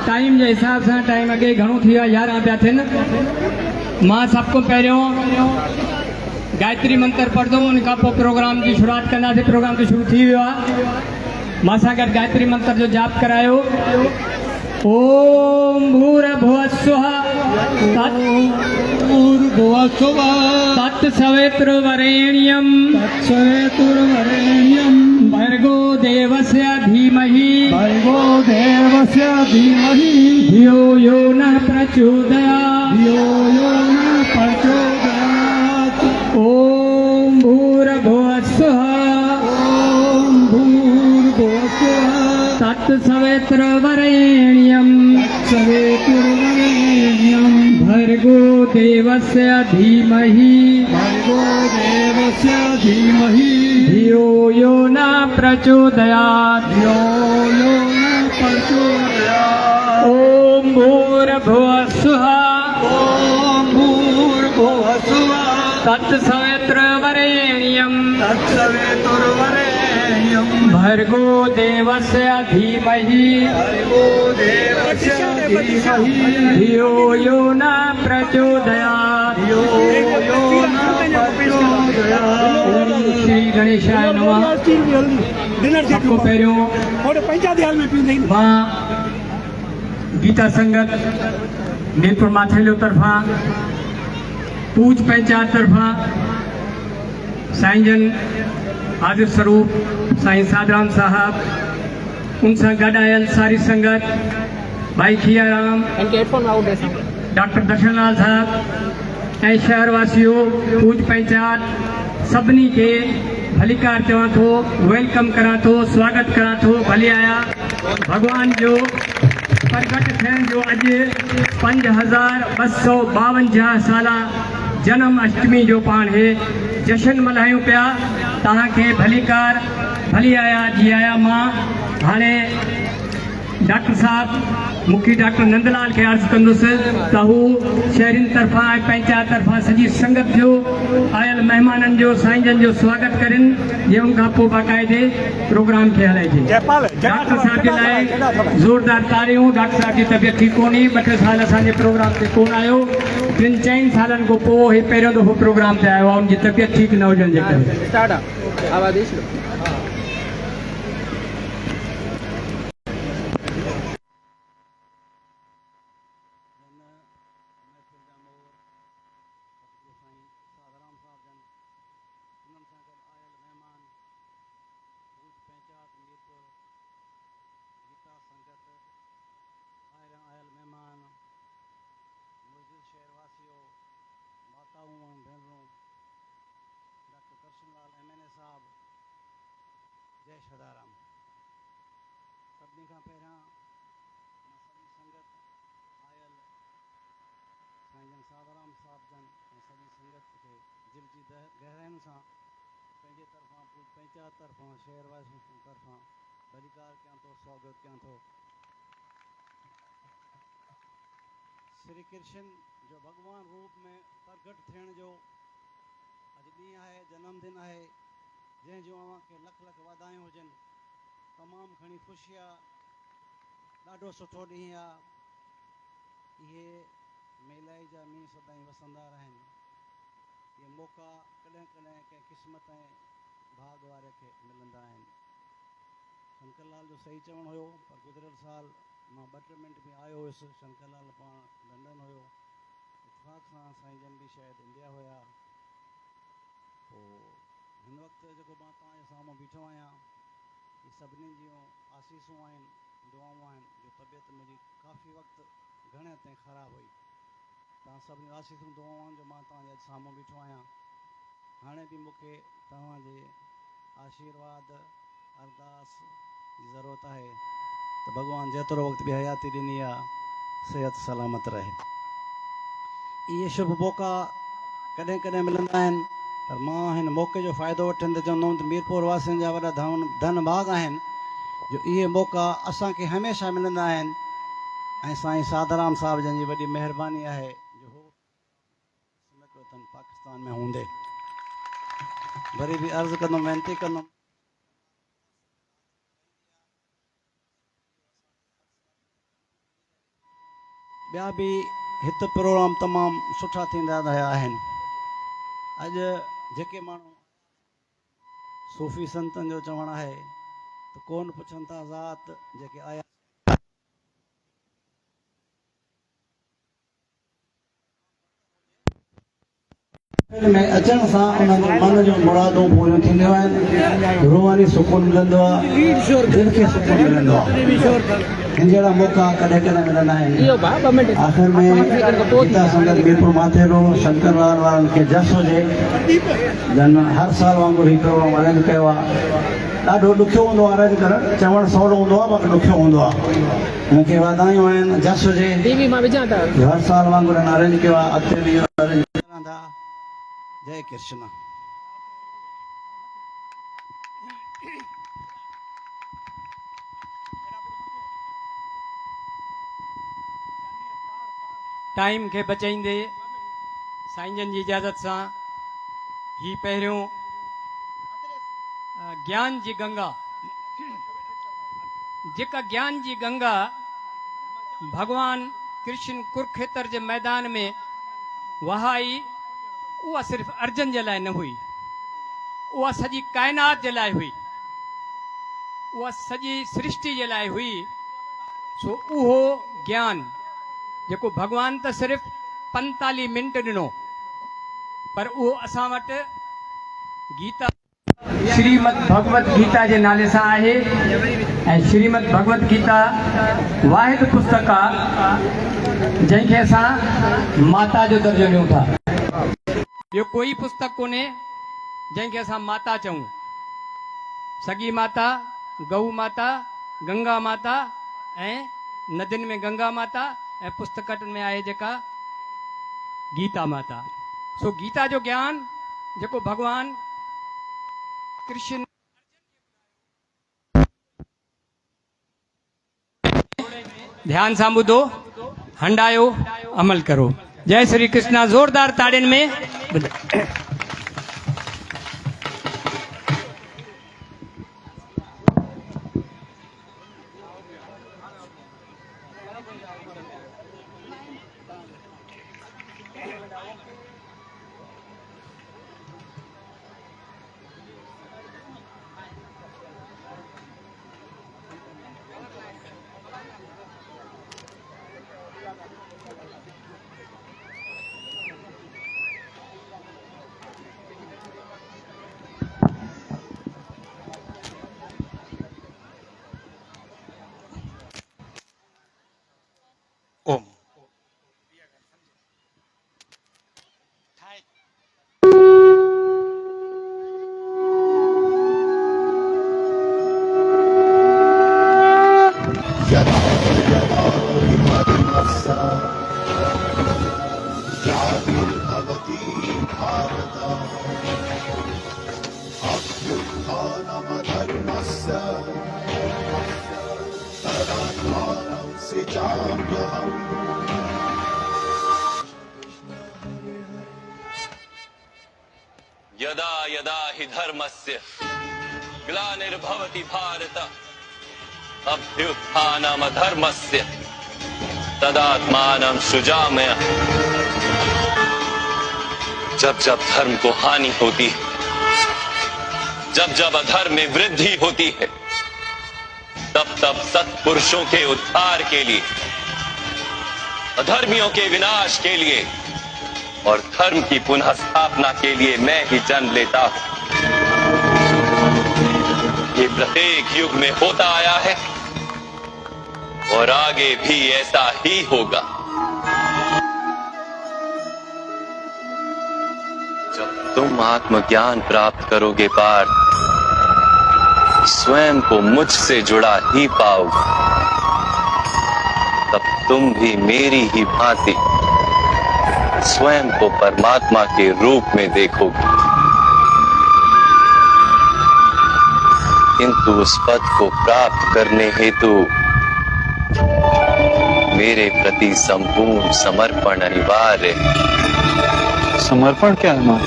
Time के हिसाब से टाइम अगे घणो थी 11 पिया थियन। मां सबको पहिरियों गायत्री मंत्र पढ़दो, उन खां पोइ प्रोग्राम की शुरुआत कंदासीं। प्रोग्राम तो शुरू थी वियो आहे। मां सां गॾु गायत्री मंत्र जो जाप करायो। ओम भूर्भुवः स्वः तत्सवितुर्वरेण्यं भर्गो देवस्य धीमहि धियो यो नः प्रचोदयात्। ओम भूर्भुवः स्वः तत्सवितुर्वरेण्यं भर्गो देवस्य धीमहि धियो यो न प्रचोदयात्। ओम भूर्भुवः स्वः तत्सवितुर्वरेण्यं भर्गो देवस्य धीमहि धियो यो न प्रचोदयात्। श्री गणेशाय नमः। सबको पहिरियों मां गीता संगत नीलपुर माथेलो तरफा पूज पंचायत तरफा साईं जन हाजिर स्वरूप साईं साधराम साहब, उनसे गॾु आयल सारी संगत, भाई खियाराम, डॉक्टर दर्शनलाल साहब ऐं शहरवासियों पूज पंचायत सभिनी के भलीकार चवां थो, वेलकम करां थो, स्वागत करां थो। भली आया। भगवान जो प्रगट थियण जो अॼु 5252 साल जन्म अष्टमी जो पाण है। जशन मल्हायूं पिया। तव्हांखे भली कार भली आया जी आया। मां हाणे डॉक्टर साहब मुखी डॉक्टर नंदलाल के अर्ज कंदुसि त हू शहरियुनि तरफ़ां ऐं पंचायत तरफ़ां सॼी संगत जो आयल महिमाननि जो साईंजन जो स्वागत करिन जे उनखां पोइ बाक़ाइदे प्रोग्राम खे हलाइजे। डॉक्टर साहब जे लाइ ज़ोरदार तारियूं। डॉक्टर साहब जी तबियत ठीक कोन्हे, 2 साल असांजे प्रोग्राम ते कोन आयो। 3-4 सालनि खां पोइ हे पहिरियों दफ़ो प्रोग्राम ते आयो आहे। उनजी तबियत ठीक न हुजण जे करे। जय सदाराम। सभिनी खां पहिरियां सॼी संगत आयल साईं सादाराम साहब जन ऐं सॼी संगत खे दिलि जी गहराइयुनि सां पंहिंजे तरफ़ां पूरी पंचायत तरफ़ां शहरवासियुनि तरफ़ां भलीकार कयां थो, स्वागत कयां थो। श्री कृष्ण जो भगवान रूप में प्रगट थियण जो अॼु ॾींहुं आहे, जन्मदिन आहे, जंहिं जो अव्हांखे लख लख वाधायूं हुजनि। तमामु घणी ख़ुशी आहे, ॾाढो सुठो ॾींहुं आहे। इहे मेलाई जा मींहं सदाईं वसंदा रहनि। इहे मौक़ा कॾहिं कॾहिं कंहिं क़िस्मत ऐं भाग वारे खे मिलंदा आहिनि। शंकरलाल जो सही चवणु हुयो, पर गुज़िरियल साल मां 2-3 मिंट में आयो हुयुसि। शंकरलाल पाण लंडन हुयो, इतफ़ाक़ सां साईं जन बि शायदि इंडिया हुया। पोइ हिन वक़्तु जेको मां तव्हांजे साम्हूं बीठो आहियां, इहे सभिनी जूं आसीसूं आहिनि, दुआऊं आहिनि। जो तबियत मुंहिंजी काफ़ी वक़्तु घणे ताईं ख़राबु हुई, तव्हां सभिनी आसीसूं दुआऊं आहिनि जो मां तव्हांजे अॼु साम्हूं बीठो आहियां। हाणे बि मूंखे तव्हांजे आशीर्वाद अरदास जी ज़रूरत आहे त भॻवानु जेतिरो वक़्तु बि हयाती ॾिनी आहे, सिहत सलामत रहे। इहे शुभ मौक़ा कॾहिं कॾहिं मिलंदा आहिनि, पर मां हिन मौक़े जो फ़ाइदो वठंदे चवंदुमि त मीरपुर वासियुनि जा वॾा धन भाग आहिनि जो इहे मौक़ा असांखे हमेशह मिलंदा आहिनि। ऐं साईं साधाराम साहिब जन जी वॾी महिरबानी आहे जो हो पाकिस्तान में हूंदे। वरी बि अर्ज़ु कंदुमि, वेनिती कंदुमि, ॿिया बि हिते प्रोग्राम तमामु सुठा थींदा रहिया आहिनि। अॼु जेके माण्हू सूफ़ी संतनि जो चवणु आहे त कोन पुछनि था ज़ात जेके आया में अचण सां उन्हनि जो मन जूं मुरादूं पूरियूं थींदियूं आहिनि, रूहानी सुकून मिलंदो आहे, दिलि खे सुकून मिलंदो आहे। हिन जहिड़ा मौक़ा कॾहिं कॾहिं मिलंदा आहिनि। आख़िर में गीता संगत मीरपुर माथेरो शंकरलाल वारनि खे जस हुजे, जन हर साल वांगुरु ही प्रोग्राम अरेंज कयो आहे। ॾाढो ॾुखियो हूंदो आहे अरेंज करणु, चवणु सवलो हूंदो आहे, बाक़ी ॾुखियो हूंदो आहे। हिनखे वाधायूं आहिनि, जस हुजे हर साल वांगुरु हिन अरेंज कयो आहे, अॻिते बि अरेंज कंदा। जय कृष्ण। टाइम खे बचाईंदे साईं जन जी इजाज़त सां ही पहिरियों ज्ञान जी गंगा, जेका ज्ञान जी गंगा भगवान कृष्ण कुरुक्षेत्र जे मैदान में वहाई, उहा सिर्फ़ अर्जुन जे लाइ न हुई, उहा सॼी काइनात जे लाइ हुई, उहा सॼी सृष्टि जे लाइ हुई। सो उहो ज्ञान जेको भगवान त सिर्फ़ 45 मिंट ॾिनो, पर उहो असां वटि गीता श्रीमद भगवत गीता जे नाले सां आहे। ऐं श्रीमद भगवत गीता वाहिद पुस्तक आहे जंहिंखे असां माता जो दर्जो ॾियूं था। ॿियो कोई पुस्तक कोन्हे जंहिंखे असां माता चऊं। सॻी माता, गऊ माता, गंगा माता, ऐं नदियुनि में गंगा माता, ऐं पुस्तकनि में आहे जेका गीता माता। सो गीता जो ज्ञान जेको भगवान कृष्ण ध्यान सां ॿुधो, हंडायो, अमल करो। जय श्री कृष्णा। ज़ोरदार ताड़ियुनि में ओम। यदा यदा हि धर्मस्य ग्लानिर्भवति भारत अभ्युत्थानमधर्मस्य तदात्मानं सृजाम्यहम्। जब जब धर्म को हानि होती है, जब जब अधर्म में वृद्धि होती है, तब तब सत्पुरुषों के उद्धार के लिए, अधर्मियों के विनाश के लिए और धर्म की पुनः स्थापना के लिए मैं ही जन्म लेता हूं। ये प्रत्येक युग में होता आया है और आगे भी ऐसा ही होगा। जब तुम आत्मज्ञान प्राप्त करोगे पार्थ, स्वयं को मुझसे जुड़ा ही पाओगे। तब तुम भी मेरी ही भांति स्वयं को परमात्मा के रूप में देखोगे। किंतु उस पद को प्राप्त करने हेतु मेरे प्रति संपूर्ण समर्पण अनिवार्य है। समर्पण क्या है मां?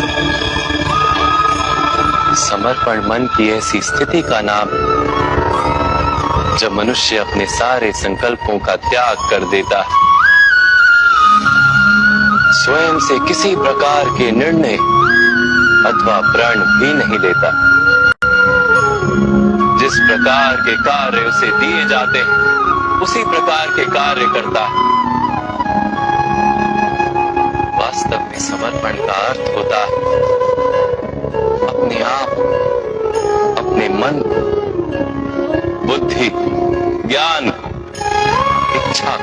समर्पण मन की ऐसी स्थिति का नाम है जब मनुष्य अपने सारे संकल्पों का त्याग कर देता है, स्वयं से किसी प्रकार के निर्णय अथवा प्रण भी नहीं लेता। जिस प्रकार के कार्य उसे दिए जाते हैं उसी प्रकार के कार्य करता है। वास्तव में समर्पण का अर्थ होता है अपने आप, अपने मन, बुद्धि, ज्ञान, इच्छा,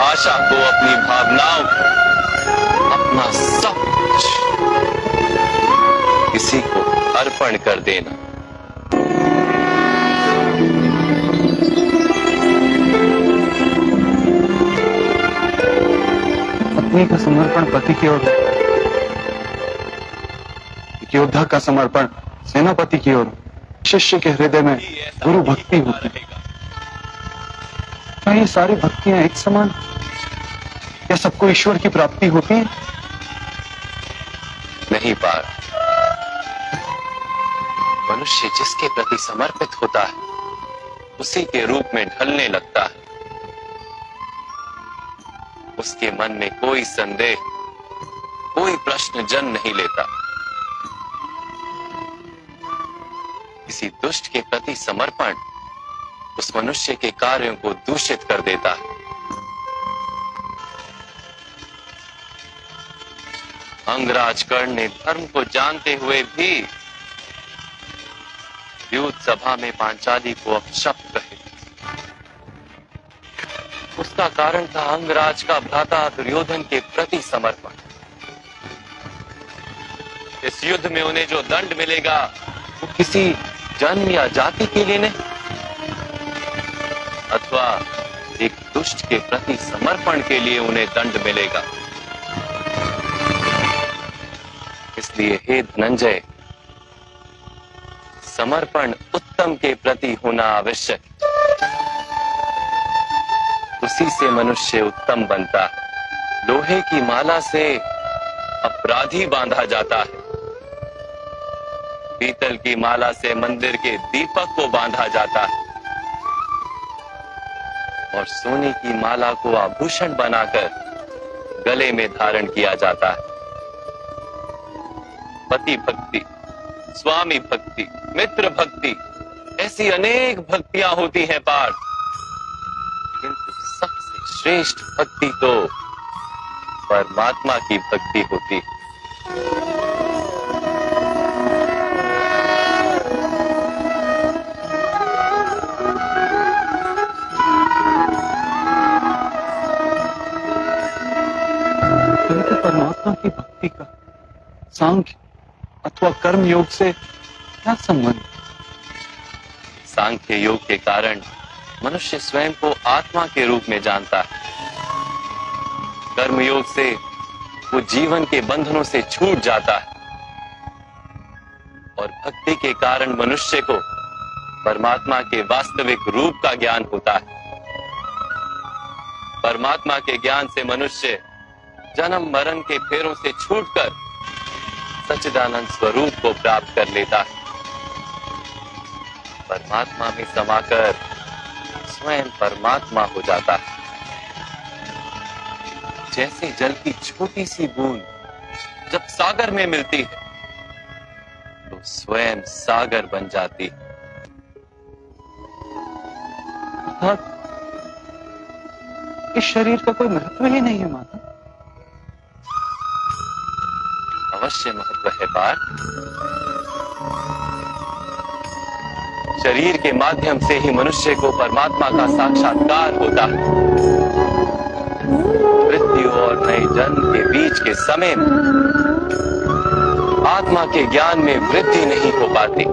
आशा को, अपनी भावनाओं को, अपना सब कुछ किसी को अर्पण कर देना। पत्नी का समर्पण पति की ओर, एक योद्धा का समर्पण सेनापति की ओर, शिष्य के हृदय में गुरु भक्ति होती है। क्या ये सारी भक्तियां एक समान? क्या सबको ईश्वर की प्राप्ति होती है? नहीं पार्थ, मनुष्य जिसके प्रति समर्पित होता है उसी के रूप में ढलने लगता है। उसके मन में कोई संदेह, कोई प्रश्न जन्म नहीं लेता। किसी दुष्ट के प्रति समर्पण उस मनुष्य के कार्यों को दूषित कर देता है। अंगराज कर्ण ने धर्म को जानते हुए भी युद्ध सभा में पांचाली को अपशब्द कहे। उसका कारण था अंगराज का भ्राता दुर्योधन के प्रति समर्पण। इस युद्ध में उन्हें जो दंड मिलेगा वो किसी जन्म या जाति के लिए नहीं, अथवा एक दुष्ट के प्रति समर्पण के लिए उन्हें दंड मिलेगा। इस इसलिए हे धनंजय, समर्पण उत्तम के प्रति होना आवश्यक। उसी से मनुष्य उत्तम बनता है। लोहे की माला से अपराधी बांधा जाता है, पीतल की माला से मंदिर के दीपक को बांधा जाता है, और सोने की माला को आभूषण बनाकर गले में धारण किया जाता है। पति भक्ति, स्वामी भक्ति, मित्र भक्ति, ऐसी अनेक भक्तियां होती हैं पार्थ, किंतु सबसे श्रेष्ठ भक्ति तो परमात्मा की भक्ति होती है। किंतु परमात्मा की भक्ति का सांख्य अथवा कर्म योग से क्या संबंध? सांख्य योग के कारण मनुष्य स्वयं को आत्मा के रूप में जानता है। कर्म योग से वो जीवन के बंधनों से छूट जाता है, और भक्ति के कारण मनुष्य को परमात्मा के वास्तविक रूप का ज्ञान होता है। परमात्मा के ज्ञान से मनुष्य जन्म मरण के फेरों से छूटकर सच्चिदानंद स्वरूप को प्राप्त कर लेता है। परमात्मा में समाकर स्वयं परमात्मा हो जाता है। जैसे जल की छोटी सी बूंद जब सागर में मिलती है तो स्वयं सागर बन जाती है। अर्थात इस शरीर का कोई महत्व ही नहीं है माता। अवश्य महत्व है पार्थ। शरीर के माध्यम से ही मनुष्य को परमात्मा का साक्षात्कार होता है। मृत्यु और नए जन्म के बीच के समय में आत्मा के ज्ञान में वृद्धि नहीं हो पाती।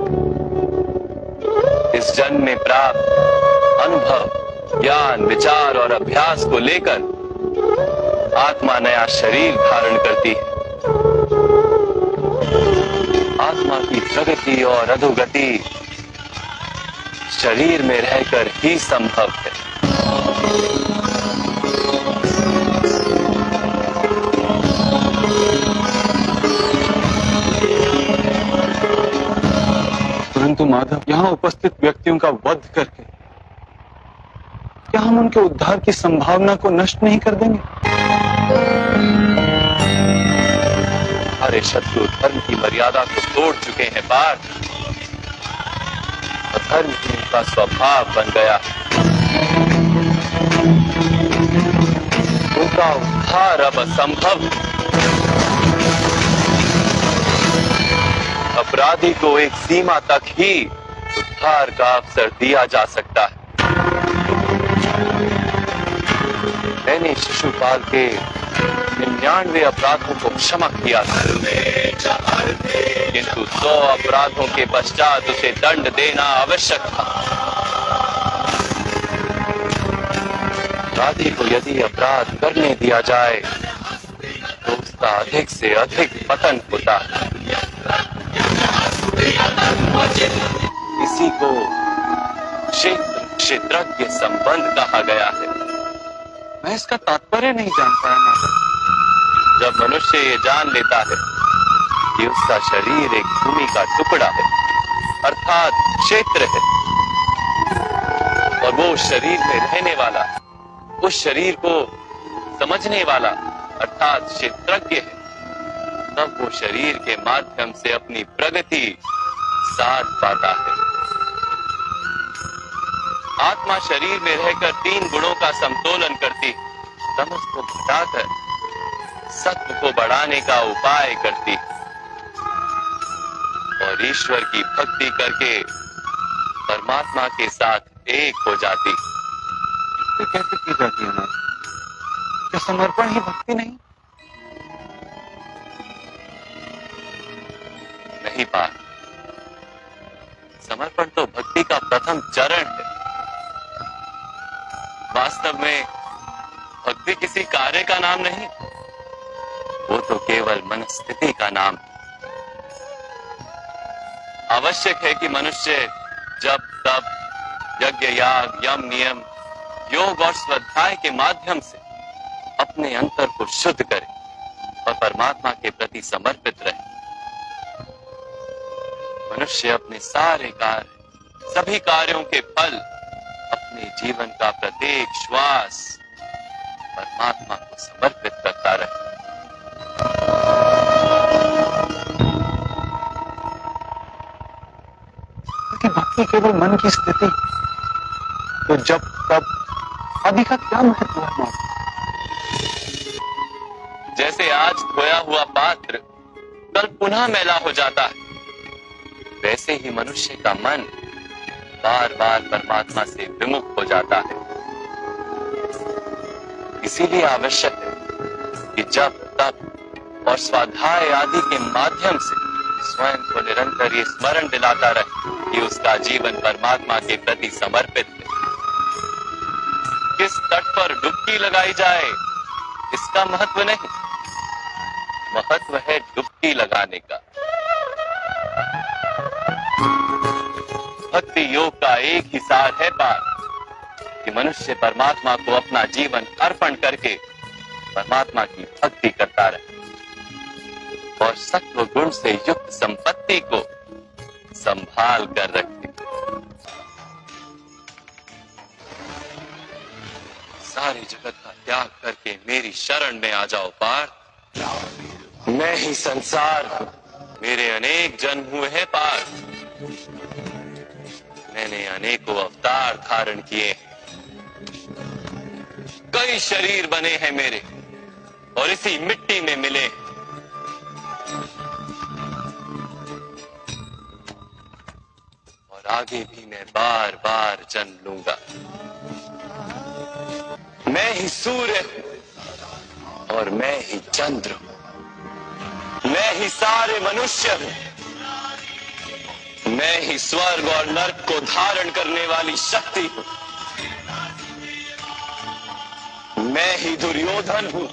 इस जन्म में प्राप्त अनुभव, ज्ञान, विचार और अभ्यास को लेकर आत्मा नया शरीर धारण करती है। आत्मा की प्रगति और अधोगति शरीर में रहकर ही संभव है। परंतु माधव, यहाँ उपस्थित व्यक्तियों का वध करके क्या हम उनके उद्धार की संभावना को नष्ट नहीं कर देंगे? हमारे शत्रु धर्म की मर्यादा को तोड़ चुके हैं पार्थ। धर्म ही उनका स्वभाव बन गया। उनका उद्धार अब असंभव। अपराधी को एक सीमा तक ही उद्धार का अवसर दिया जा सकता है। मैंने शिशुपाल के 99 अपराधों को क्षमा किया था, किंतु 100 अपराधों के पश्चात उसे दंड देना आवश्यक था। अपराधी को यदि अपराध करने दिया जाए तो उसका अधिक से अधिक पतन होता है। इसी को क्षेत्रज्ञ संबंध कहा गया है। मैं इसका तात्पर्य नहीं जान पाया माता। जब मनुष्य ये जान लेता है कि उसका शरीर एक भूमि का टुकड़ा है, अर्थात क्षेत्र है, और वो शरीर में रहने वाला, उस शरीर को समझने वाला अर्थात क्षेत्रज्ञ है, तब वो शरीर के माध्यम से अपनी प्रगति साध पाता है। आत्मा शरीर में रहकर 3 गुणों का समतोलन करती, तमस को घटाकर सत्व को बढ़ाने का उपाय करती, और ईश्वर की भक्ति करके परमात्मा के साथ एक हो जाती। ये कैसे की जाती है माता? क्या समर्पण ही भक्ति नहीं? नहीं पार्थ, समर्पण तो भक्ति का प्रथम चरण है। वास्तव में भक्ति किसी कार्य का नाम नहीं, वो तो केवल मनस्थिति का नाम है। आवश्यक है कि मनुष्य जब तब यज्ञ याग यम नियम योग और स्वाध्याय के माध्यम से अपने अंतर को शुद्ध करे और परमात्मा के प्रति समर्पित रहे। मनुष्य अपने सारे कार्य सभी कार्यों के फल अपने जीवन का प्रत्येक श्वास परमात्मा को समर्पित करता रहे। क्योंकि भक्ति केवल मन की स्थिति, तो जब तब आदि का क्या महत्व है मां? जैसे आज धोया हुआ पात्र कल पुनः मैला हो जाता है, वैसे ही मनुष्य का मन बार बार परमात्मा से विमुख हो जाता है। इसीलिए आवश्यक है कि जब तब और स्वाध्याय आदि के माध्यम से स्वयं को निरंतर ये स्मरण दिलाता रहे कि उसका जीवन परमात्मा के प्रति समर्पित है। किस तट पर डुबकी लगाई जाए इसका महत्व नहीं, महत्व है डुबकी लगाने का। भक्ति योग का एक ही सार है पार कि मनुष्य परमात्मा को अपना जीवन अर्पण करके परमात्मा की भक्ति करता रहे और सत्व गुण से युक्त संपत्ति को संभाल कर रखे। सारे जगत का त्याग करके मेरी शरण में आ जाओ पार्थ। मैं ही संसार हूं, मेरे अनेक जन्म हुए हैं पार्थ। मैंने अनेकों अवतार धारण किए, कई शरीर बने हैं मेरे और इसी मिट्टी में मिले। और आगे भी मैं बार बार जन्म लूंगा। मैं ही सूर्य हूं और मैं ही चंद्र हूं। मैं ही सारे मनुष्य हूं। मैं ही स्वर्ग और नर्क को धारण करने वाली शक्ति हूं। मैं ही दुर्योधन हूं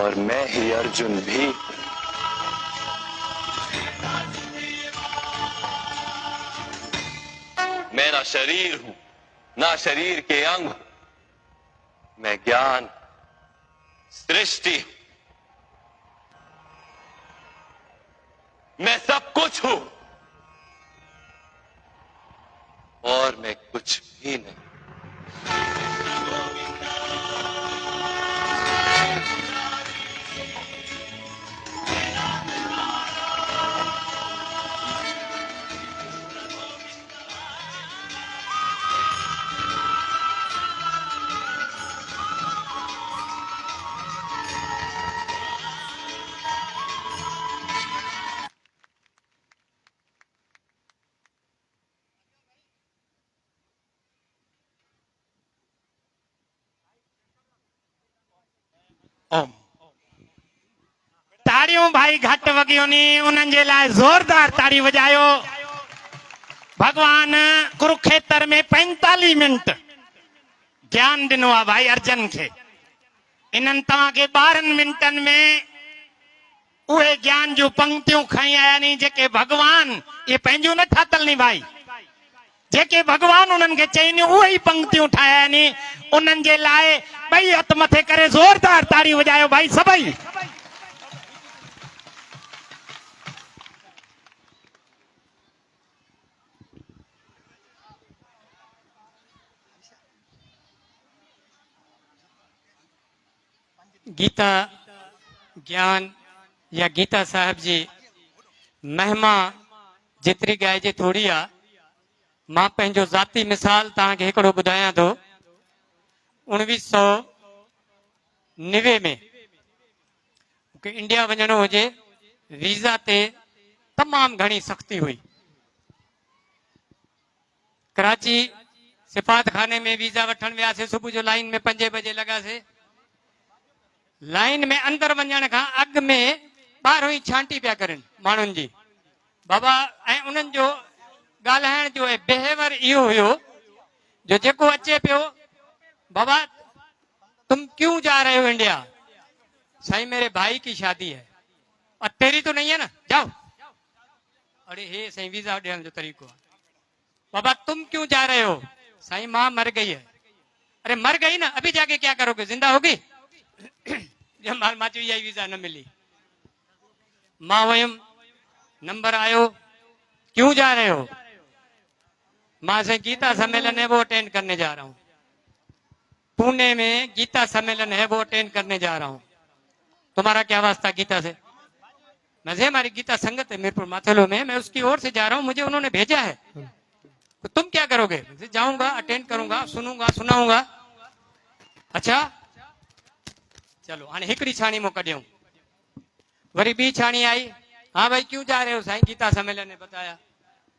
और मैं ही अर्जुन भी। मैं ना शरीर हूं ना शरीर के अंग हूं, मैं ज्ञान सृष्टि हूं। मैं सब कुछ हूं और मैं कुछ भी नहीं। ताड़ियों भाई घट वगियो नी उन्हनि जे लाइ ज़ोरदार ताड़ी वजायो। भगवान कुरुक्षेत्र में 45 मिनट ज्ञान दिनो आहे भाई अर्जन खे। इन्हनि तव्हांखे 12 मिंटनि में उहे ज्ञान जो पंक्तियूं खई आया नी जेके भगवान ये पंहिंजूं न ठातल नी भाई, जेके भगवान उन्हनि खे चई नी उहे ई पंक्तियूं ठाहिया नी। उन्हनि जे लाइ ॿई हथ मथे करे ज़ोरदार ताड़ी वजायो भाई सभई। गीता ज्ञान या गीता साहब जी महिमा जेतिरी ॻाइजे थोड़ी आहे। मां पंहिंजो ज़ाती मिसाल तव्हांखे हिकिड़ो ॿुधायां थो। 1990 में मूंखे इंडिया वञणो हुजे, वीज़ा ते तमामु घणी सख़्ती हुई। कराची सिफात खाने में वीज़ा वठण वियासीं। सुबुह जो लाइन में 5 बजे लॻासीं। लाइन में अंदर वञण खां अॻु में ॿाहिरों ई छांटी पिया करनि माण्हुनि जी बाबा। ऐं उन्हनि जो ॻाल्हाइण जो बिहेवियर इहो हुयो जो जेको अचे पियो, बाबा तुम क्यों जा रहे हो इंडिया? साईं मेरे भाई की शादी है। और तेरी तो नहीं है ना, जाओ। अरे हे साईं वीजा ॾियण जो तरीक़ो आहे। बाबा तुम क्यों जा रहे हो? साईं माँ मर गई है। अरे मर गई ना, अभी जाके क्या करोगे, जिंदा होगी? जब माल माची यही वीजा न मिली, मां वयम, नंबर आयो, क्यों जा रहे हो? मां से गीता सम्मेलन है वो अटेंड करने जा रहा हूं, पुणे में गीता सम्मेलन है वो अटेंड करने जा रहा हूं। तुम्हारा क्या वास्ता गीता से? मैं हमारी गीता संगत है मीरपुर माथेलो में, मैं उसकी ओर से जा रहा हूं, मुझे उन्होंने भेजा है। तो तुम क्या करोगे? जाऊंगा, अटेंड करूंगा, सुनूंगा, सुनाऊंगा। अच्छा चलो हाणे हिकड़ी छाणी मो कढियूं, वरी बी छाणी आई, हाँ भाई क्यों जा रहे हो? साईं गीता सम्मेलन ने बताया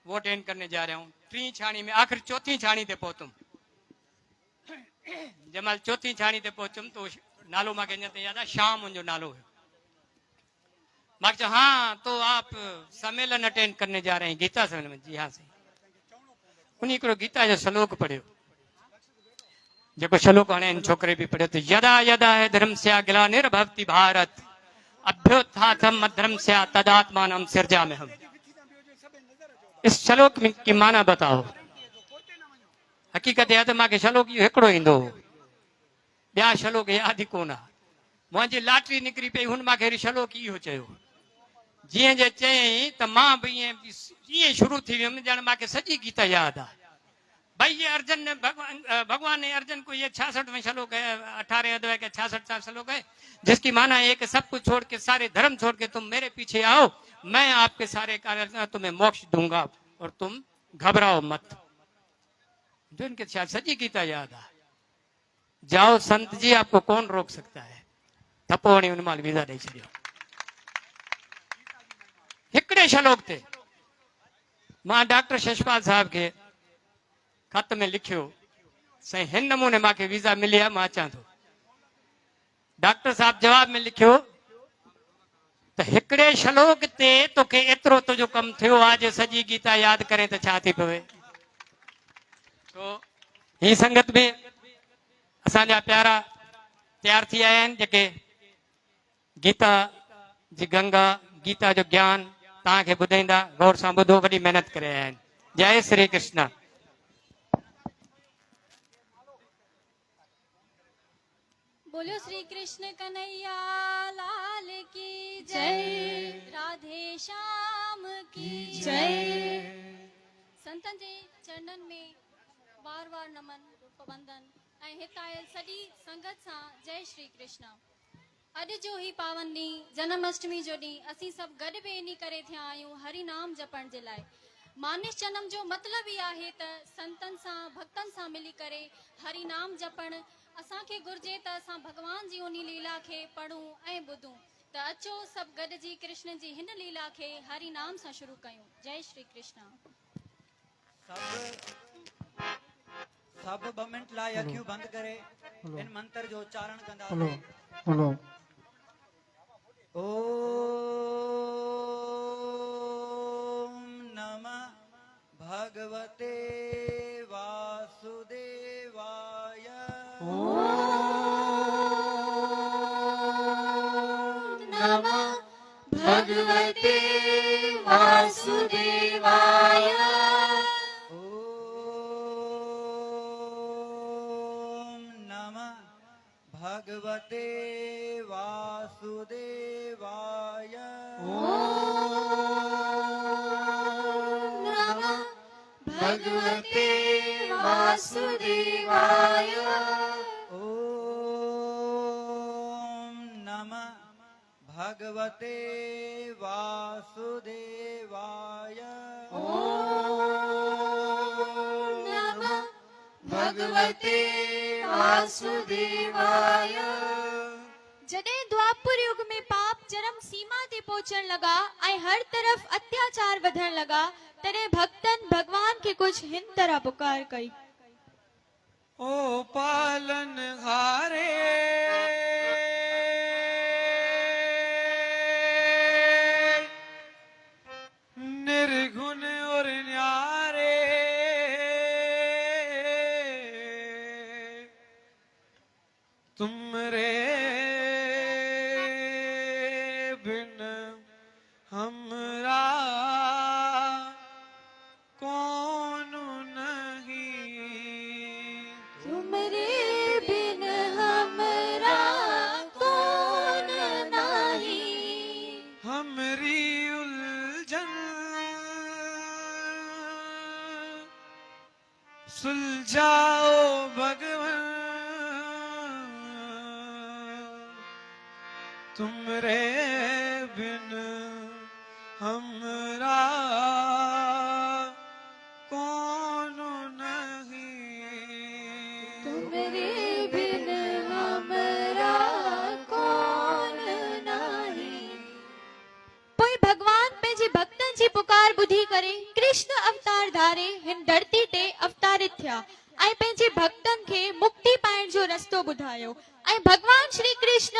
वो अटेंड करने जा रहा हूँ। टी छाणी में आखिर चौथी छाणी ते पहुतुम। जमाल चौथी छाणी ते पहुचुम तो नालो मांखे अञा याद आहे, शाम मुंहिंजो नालो हुयो। मां चयो हाँ तो आप सम्मेलन अटेंड करने जा रहे हैं, गीता सम्मेलन में? जी हाँ सही। उन हिकिड़ो गीता जो श्लोक पढ़ियो, जेको श्लोक हाणे इन छोकिरे बि पढ़ियो, त यदा यदा है धर्म स्या ग्लानिर्भवति भारत अभ्युत्थानम् अधर्म स्या तदात्मानं सृजाम्यहम्। इस श्लोक की माना बताओ। हकीकत है तो मांखे श्लोक इहो हिकिड़ो ईंदो, ॿिया श्लोक यादि ई कोन आहे। मुंहिंजी लॉटरी निकिरी पई, हुन मांखे वरी श्लोक इहो चयो। जीअं जे चयईं त मां बि ईअं शुरू थी वियुमि, ॼण मांखे सॼी गीता यादि आहे। भाई ये अर्जुन ने भगवान ने अर्जुन को ये 66वें श्लोक है, 18 अध्याय का 66वां श्लोक है, जिसकी माना है कि सब कुछ छोड़ के, सारे धर्म छोड़ के तुम मेरे पीछे आओ, मैं आपके सारे कार्य तुम्हें मोक्ष दूंगा और तुम घबराओ मत। जो इनके शायद सच्ची गीता याद है। जाओ संत जी, आपको कौन रोक सकता है? थप्पो हणी उन माल वीजा ॾेई छॾियो। हिकिड़े श्लोक ते मां डॉक्टर शशपाल साहब के खत में लिखियो, साईं हिन नमूने मांखे वीजा मिली आहे, मां अचां थो। डॉक्टर साहब जवाब में लिखियो त हिकिड़े श्लोक ते तोखे एतिरो तुंहिंजो कमु थियो आहे, जो सॼी गीता यादि करे त छा थी पवे। तो ही संगत में असांजा प्यारा तैयार थी आया आहिनि, जेके गीता जी गंगा, गीता जो ज्ञान तव्हांखे ॿुधाईंदा। गौर सां ॿुधो, वॾी महिनत करे आया आहिनि। जय श्री कृष्ण। बोलो श्री कृष्ण कन्हैया लाल की जय, राधे श्याम की जय। संतन जे चरणन में बार बार नमन, वंदन ऐं हिते आयल सॼी संगत सां जय श्री कृष्ण। अॼु जो ही पावन ॾींहुं, जन्माष्टमी जो ॾींहुं, असीं सभु गॾु ॿे इन करे थिया आहियूं हरि नाम जपण जे लाइ। मानिश जनम जो मतिलबु ई आहे त संतन सां, भक्तन सां मिली करे हरि नाम जपण। असांखे घुर्जे त असां भगवान जी उन लीला खे पढ़ूं ऐं ॿुधूं। त अचो सभु गॾिजी कृष्ण जी हिन लीला खे हरि नाम सां शुरू कयूं। जय श्री कृष्ण। सब 2 मिनट लाइ अखियूं बंदि करे इन मंत्र जो उच्चारण कंदासीं। ओम नमः भगवते वासुदेवाय। ओम नमः भगवते वासुदेवाय। ओम नमः भगवते वासुदेवाय। ओम नमः भगवते वासुदेवाय। ओम नमः भगवते वासुदेवाय। ओम नमः भगवते वासुदेवाय। जॾहिं द्वापर युग में पाप चरम सीमा ते पहुचण लगा ऐं हर तरफ अत्याचार वधण लगा, तॾहिं भक्तन भगवान के कुछ हिन तरह पुकार कई। ओ पालन हारे निर्गुण और न्यारे, तुम रे बिन हमरा कौन नहीं, तुमरे बिन हमरा कौन नहीं। हमरी उलझन सुलझाओ भगवान, तुमरे बिन हमरा कौन नहीं, तुमरे बिन हमरा कौन नहीं। पोइ भगवान पंहिंजे भक्तनि जी पुकार ॿुधी करे कृष्ण अवतार धारे हिन धरती ते अवतारित थिया ऐं पंहिंजे भक्तनि खे मुक्ति पाइण जो रस्तो ॿुधायो। ऐं भगवान श्री कृष्ण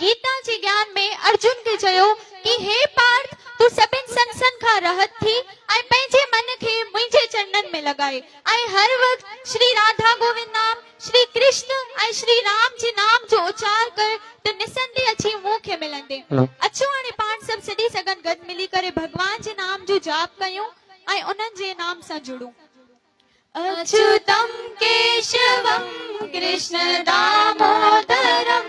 गीता जे ज्ञान में अर्जुन खे चयो कि हे पार्थ, तू सभिनि संसन खां रहत थी ऐं पंहिंजे मन खे मुंहिंजे चरणनि में लॻाए ऐं हर वक़्तु श्री राधा गोविंद नाम, श्री कृष्ण ऐं श्री राम जे नाम जो उच्चार कर त निसंदेह अची मूं खे मिलंदे। अचो हाणे पाण सभु सॼी सघन गॾु मिली करे भगवान जे नाम जो जाप कयूं ऐं उन्हनि जे नाम सां जुड़ूं। अच्युतं केशवं कृष्ण दामोदरं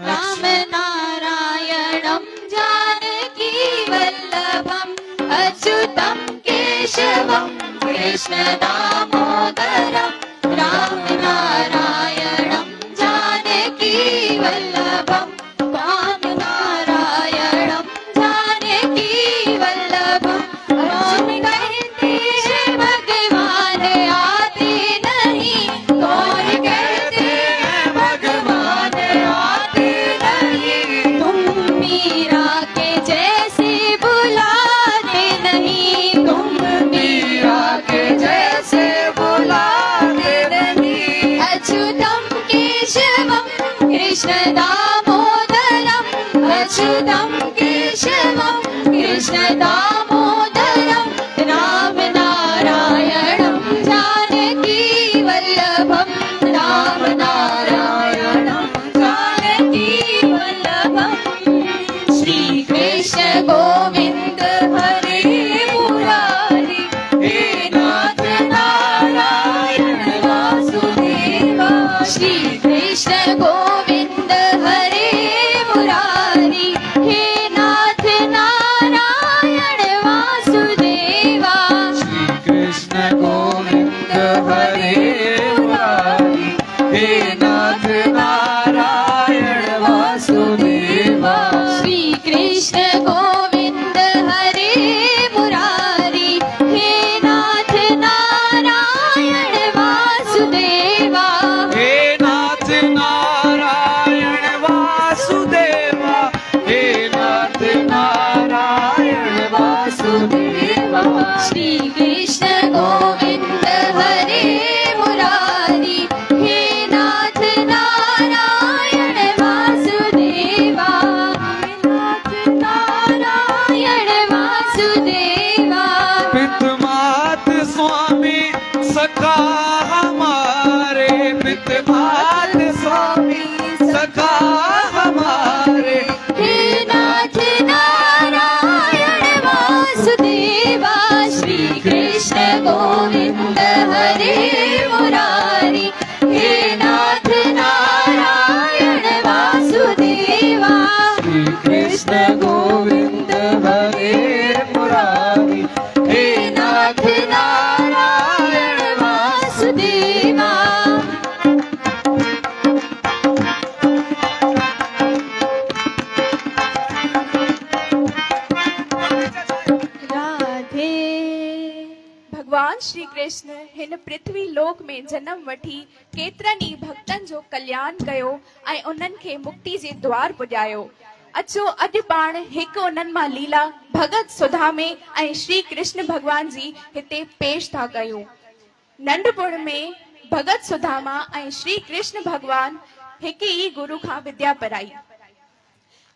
राम नारायणं जानकी वल्लभम्। अच्युतं केशवं कृष्ण दामोदरं राम नारायणं जानकी वल्लभम्। राम नारायणं जानकी वल्लभम्। राम कहते हैं भगवान आते नहीं, कौन कहते हैं भगवान आते नहीं। तुम मीरा के जैसे बुलाते नहीं, तुम मीरा के जैसे बुलाते नहीं। अच्युतं केशवं कृष्ण दामोदरं, अच्युतं केशवं कृष्ण दामोदरं राम नारायणं जानकी वल्लभम्। राम नारायणं जानकी वल्लभम्। श्री कृष्ण गोविंद हरे मुरारी, हे नाथ नारायण वासुदेवा। श्री कृष्ण गोविंद हरे मुरारी, हे नाथ नारायण वासुदेवा। श्री कृष्ण गोविंद हरे मुरारी, हे नाथ नारायण वासुदेवा। श्री कृष्ण गोविंद हरे मुरारी, हे नाथ नारायण वासुदेवा। हे नाथ नारायण वासुदेवा, हे नाथ नारायण वासुदेवा। श्री कृष्ण गोविंद हरे मुरारी, हे नाथ नारायण वासुदेवा। नाथ नारायण वासुदेवा। पितमात स्वामी सखा हमारे, पितमात स्वामी सखा हमारे। हे नाथ नारायण वासुदेवा। श्री कृष्ण गोविंद हरे मुरारी, हे नाथ नारायण वासुदेवा। श्री कृष्ण गोविंद हरे मुरारी, हे नाथ नारायण वासुदेवा। राधे। भगवान श्री कृष्ण हिन पृथ्वी लोक में जन्म वठी केतिरनि ई भक्तनि जो कल्याण कयो ऐं उन्हनि खे मुक्ति जे द्वार पुॼायो। अचो अॼु पाण हिकु उन्हनि मां लीला भगत सुधा में ऐं श्री कृष्ण भगवान जी हिते पेश था कयूं। नंढपुर में भगत सुदामा ऐं श्री कृष्ण भगवान हिकु ई गुरु खां विद्या पढ़ाई।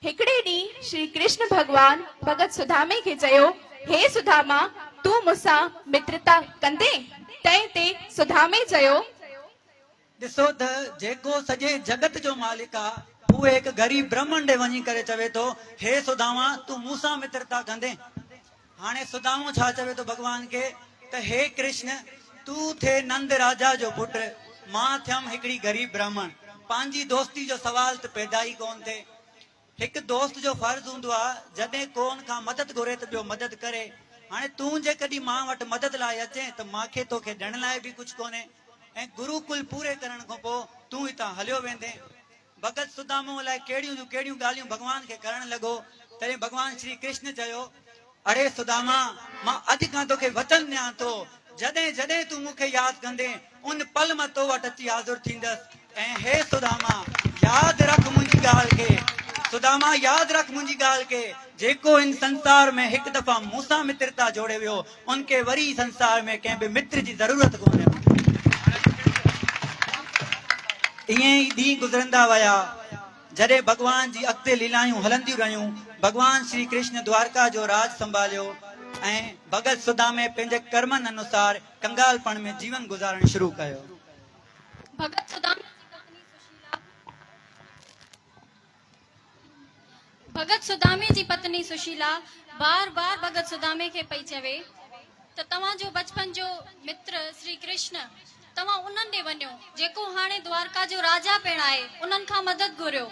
हिकिड़े ॾींहुं श्री कृष्ण भगवान भगत सुदामे खे चयो, हे सुदामा, तू मूंसां मित्रता कंदे? तंहिं ते सुदामे चयो, ॾिसो त जेको सॼे जगत जो मालिक आहे उहे हिकु ग़रीब ब्राह्मण ॾे वञी करे चवे थो, हे सुदामा तूं मूंसां मित्रता कंदे। हाणे सुदामो छा चवे थो भॻवान खे त हे कृष्ण तूं थे नंद राजा जो पुट, मां थियमि हिकिड़ी ग़रीब ब्राह्मण। पंहिंजी दोस्ती जो सवाल त पैदा ई कोन थिए। हिकु दोस्त जो फर्ज़ हूंदो आहे जॾहिं कोन खां मदद घुरे त ॿियो मदद करे। हाणे तूं जेकॾहिं मां वटि मदद लाइ अचे त मूंखे तोखे ॾियण लाइ बि कुझु कोन्हे, ऐं गुरुकुल पूरे करण खां पोइ तूं हितां हलियो वेंदे। भगत सुदामो लाइ कहिड़ियूं जूं कहिड़ियूं ॻाल्हियूं भॻवान खे करणु लॻो। तॾहिं भॻवान श्री कृष्ण चयो, अरे सुदामा मां अॼु खां तोखे वचन ॾियां थो, जॾहिं जॾहिं तूं मूंखे यादि कंदे उन पल मां तो वटि अची हाज़ुर थींदसि। ऐं हे सुदामा यादि रख मुंहिंजी ॻाल्हि खे, सुदामा यादि रख मुंहिंजी ॻाल्हि खे, जेको इन संसार में हिकु दफ़ा मूंसां मित्रता जोड़े वियो उनखे वरी संसार में कंहिं बि मित्र जी ज़रूरत कोन्हे। ईअं ई ॾींहं गुज़रंदा विया। जॾहिं भॻवान जी अॻिते लीलायूं हलंदियूं रहियूं, भॻवान श्री कृष्ण द्वारका जो राज संभालियो ऐं भगत सुदामे पंहिंजे कर्मनि अनुसार कंगालपण में जीवन गुज़ारणु शुरू कयो। भगत सुदामे जी पत्नी सुशीला बार बार भगत सुदामे खे पई चवे त तव्हांजो बचपन जो मित्र श्री कृष्ण, तव्हां उन्हनि ॾे वञो जेको हाणे द्वारका जो राजा पिण आहे, उन्हनि खां मदद घुरियो।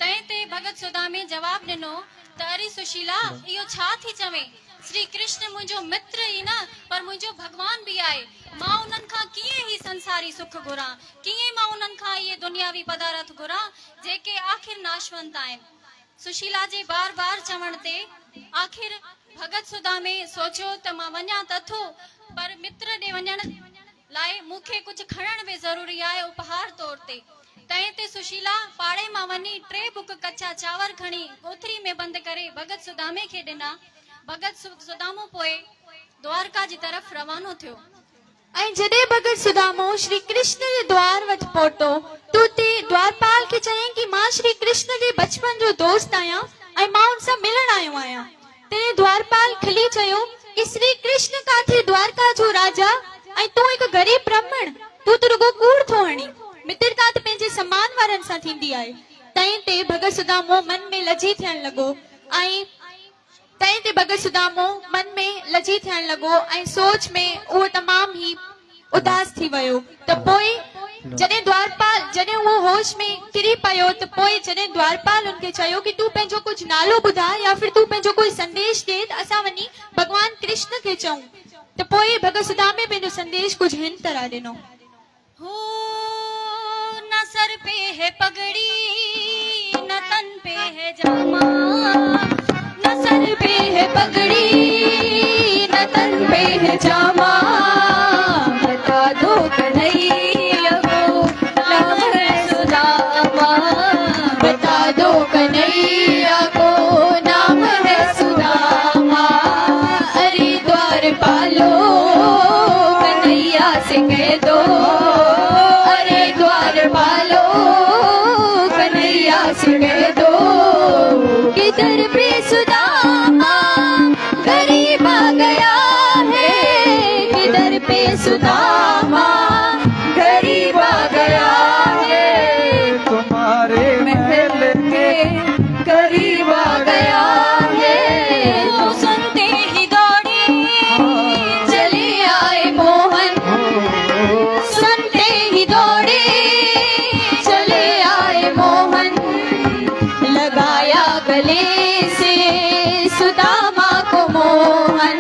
तंहिं ते भगत सुदामे जवाब ॾिनो त अरे सुशीला इहो छा थी चवे, श्री कृष्ण मुंहिंजो मित्र ई न पर मुंहिंजो भगवान बि आहे। मां उन्हनि खां कीअं ई संसारी सुख घुरां, कीअं मां उन्हनि खां इहे दुनियावी पदार्थ घुरां जेके आख़िर नाशवंत आहिनि। सुशीला जे बार बार चवण ते आख़िर भगत सुदामे सोचियो त मां वञा त थो, पर मित्र ॾे वञण लाइ मूंखे कुझु खणण बि ज़रूरी आहे उपहार तौर ते। तंहिं ते सुशीला पाड़े मां वञी 3 बुक कचा चांवर खणी कोथरी में बंदि करे भगत सुदामे खे ॾिना। भगत सुदामो पोइ द्वारका जी तरफ़ रवानो थियो। ऐं जॾहिं भगत सुदामो श्री कृष्ण जे द्वार वटि पहुतो त उते द्वारपाल खे चयईं कि मां श्री कृष्ण जे बचपन जो दोस्त आहियां ऐं मां उन सां मिलण आयो आहियां। तॾहिं द्वारपाल खिली चयो कि श्री कृष्ण काथे द्वारका जो राजा ऐं तूं हिकु ग़रीब ब्राह्मण, तूं त रुगो कूड़ थो हणी। मित्रता त पंहिंजे समान वारनि सां थींदी आहे। तंहिं ते भगत सुदामो मन में लजी थियण लॻो ऐं सोच में उहो तमाम ही उदास थी वियो। त पोइ जॾहिं उहो होश में किरी पियो त पोइ जॾहिं द्वारपाल उनखे चयो कि तूं पंहिंजो कुझु नालो ॿुधाए या फिर तूं पंहिंजो कोई संदेश ॾे त असां वञी भॻवान कृष्ण खे चऊं। त पोइ भगत सुदामे पंहिंजो संदेश कुझु हिन तरह ॾिनो। हो न सर पे है पगड़ी न तन पे है जामा, न सर पे है पगड़ी न तन पे है जामा, बता दो कन्हैया को नाम है सुदामा, बता दो कन्हैया को नाम है सुदामा। अरे द्वारपालो कन्हैया से कह दो, अरे द्वारपालो कन्हैया से कह दो कि दर पे सुदामा गरीब आ गया है, कि दर पे सुदामा गरीब आ गया है, तुम्हारे महल के करीब आ गया है। वो सुनते ही दौड़ी चले आए मोहन, सुनते ही दौड़े चले आए मोहन, लगाया गले से सुदामा को मोहन,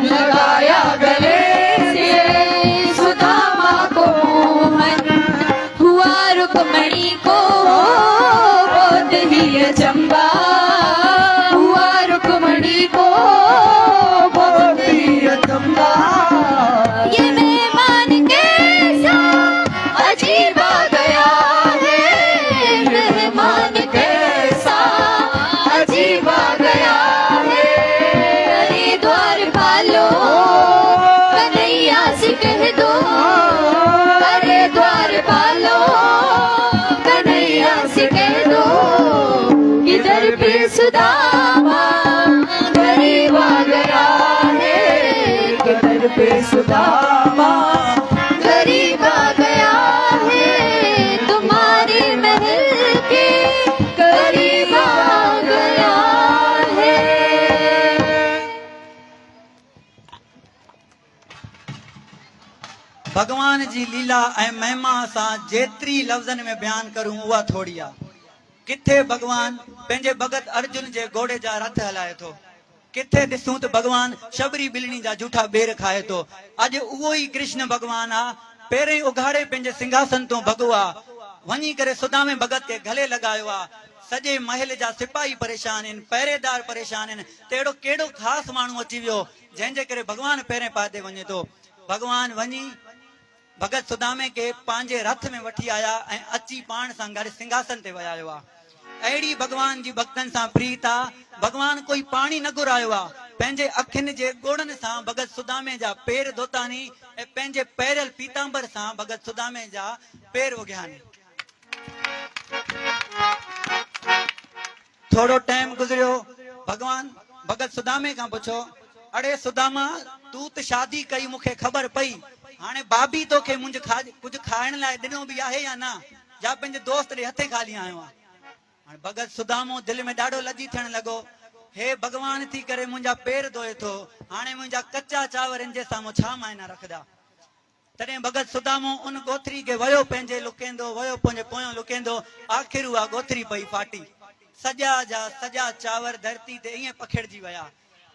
लगाया गले से सुदामा को मोहन। हुआ रुक्मणी को बहुत ही अचंबा, हुआ रुक्मणी को बहुत ही अचंबा। ये मेहमान कैसा अजीब आ गया है, मेहमान कैसा अजीब आ गया है। अरे द्वारपालो कन्हैया से कह दो, अरे द्वारपालो कन्हैया से कह दो कि दर पे सुदामा गरीब आ गया है, कि दर पे सुदामा गरीब आ गया है। तुम्हारे महल के भगवान जी लीला ऐं महिमा सां जेतिरी लफ़्ज़नि में बयान करूं उहा थोड़ी आहे। किथे भगवान पंहिंजे भगत अर्जुन जे घोड़े जा रथ हलाए थो, किथे ॾिसूं त भगवान शबरी बिलनी जा जूठा बेर खाए थो। अॼु उहो ई कृष्ण भगवान आहे, पहिरें उघाड़े पंहिंजे सिंघासन तो भॻो आहे, वञी करे सुदामे भगत के गले लगायो आहे। सॼे महल जा सिपाही परेशान आहिनि, पहरेदार परेशान आहिनि, त अहिड़ो कहिड़ो ख़ासि माण्हू अची वियो जंहिंजे करे भगवान पहिरें पाते वञे थो। भगवान वञी भगत सुदामे के पंहिंजे रथ में वठी आया ऐं अची पाण सां गॾु सिंघासन ते विहारियो आहे। अहिड़ी भगवान जी भक्तनि सां प्रीत आहे। भगवान कोई पाणी न घुरायो आहे, पंहिंजे अखियुनि जे ॻोड़नि सां भगत सुदामे जा पेर धोतानी ऐं पंहिंजे पैरियल पीतांबर सां भगत सुदामे जा पेर उघियानी। थोड़ो टाइम गुज़रियो, भगवान भगत सुदामे खां पुछो, अड़े सुदामा तू त शादी कई, मूंखे ख़बर पई, हाणे भाभी तोखे कुझु खाइण लाइ ॾिनो बि आहे या न, या पंहिंजे दोस्त ॾे हथे खाली आयो आहे। हाणे भगत सुदामो दिलि में ॾाढो लजी थियण लॻो, हे भगवान थी करे मुंहिंजा पेर धोए थो, हाणे मुंहिंजा कचा चांवरनि जे साम्हूं छा मायना रखंदा। तॾहिं भगत सुदामो उन गोथरी के वयो, पंहिंजे लुकेंदो वयो, पंहिंजे पोयों लुकेंदो, आख़िर उहा गोथरी पई फाटी, सॼा जा सॼा चांवर धरती ते ईअं पखिड़जी विया।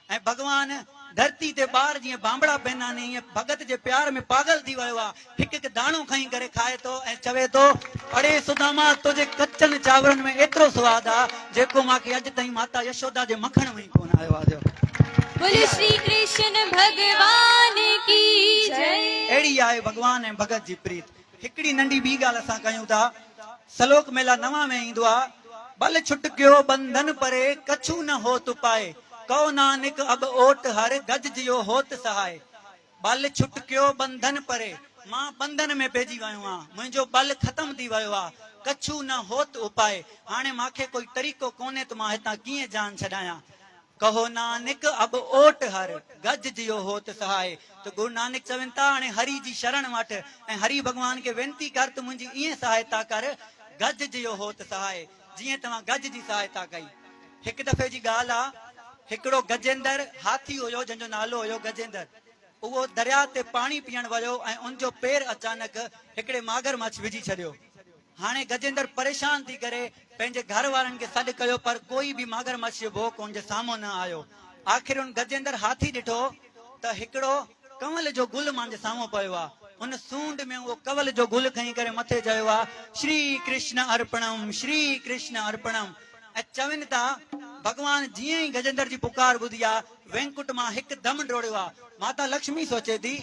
ऐं भगवान धरती ते ॿार जीअं बांबड़ा पहनाने ईअं भगत जे प्यार में पागल थी वियो आहे। हिकु हिकु दाणो खई करे खाए थो ऐं चवे थो, अड़े सुदामा तुंहिंजे कचनि चांवरनि में एतिरो सवादु आहे जेको मूंखे अॼु ताईं माता यशोदा जे मखण में ई कोन आयो आहे। बोलो श्री कृष्ण भगवान की जय। अहिड़ी आहे भगवान ऐं भगत जी प्रीत। हिकिड़ी नंढी ॿी ॻाल्हि असां कयूं था, सलोक मेला 9 में ईंदो आहे, बल छुटकियो बंधन परे कछु न होत पाए, कहो नानक अब ओट हर गज जियो होत सहाय। बल छुटकियो बंधन परे, मां बंधन में पइजी वियो आहियां, मुंहिंजो बल ख़तम थी वियो आहे, कछु न होत उपाय, हाणे मूंखे कोई तरीक़ो कोन्हे त मां हितां कीअं जान छॾायां। कहो नानक अब ओट हर गज जियो होत सहाय। तो गुरु नानक चवनि था, हाणे हरि जी शरण वठ ऐं हरि भगवान के वेनती कर त मुंहिंजी ईअं सहायता कर, गज जियो होत सहाय, जीअं तव्हां गज जी सहायता कई। हिकु दफ़े जी ॻाल्हि आहे, हिकिड़ो गजेंद्र हाथी हुयो जंहिंजो नालो हुयो गजेंद्र, उहो दरिया ते पाणी पीअण वियो ऐं उनजो पेर अचानक हिकिड़े मागरमच्छ विझी छॾियो। हाणे गजेंद्र परेशान थी करे पंहिंजे घर वारनि खे सॾु कयो, पर कोई बि मागरमच्छ जो भोग उनजे साम्हूं न आयो। आख़िर उन गजेंद्र हाथी ॾिठो त हिकिड़ो कंवल जो गुल मुंहिंजे साम्हूं पियो आहे, उन सूंड में उहो कंवल जो गुल खई करे मथे चयो आहे, श्री कृष्ण अर्पणम, श्री कृष्ण अर्पणम। ऐं चवनि था भगवान जीअं ई गजेंद्र जी पुकार ॿुधी आहे, वेंकुट मां हिकु दम डोड़ियो आहे। माता लक्ष्मी सोचे थी,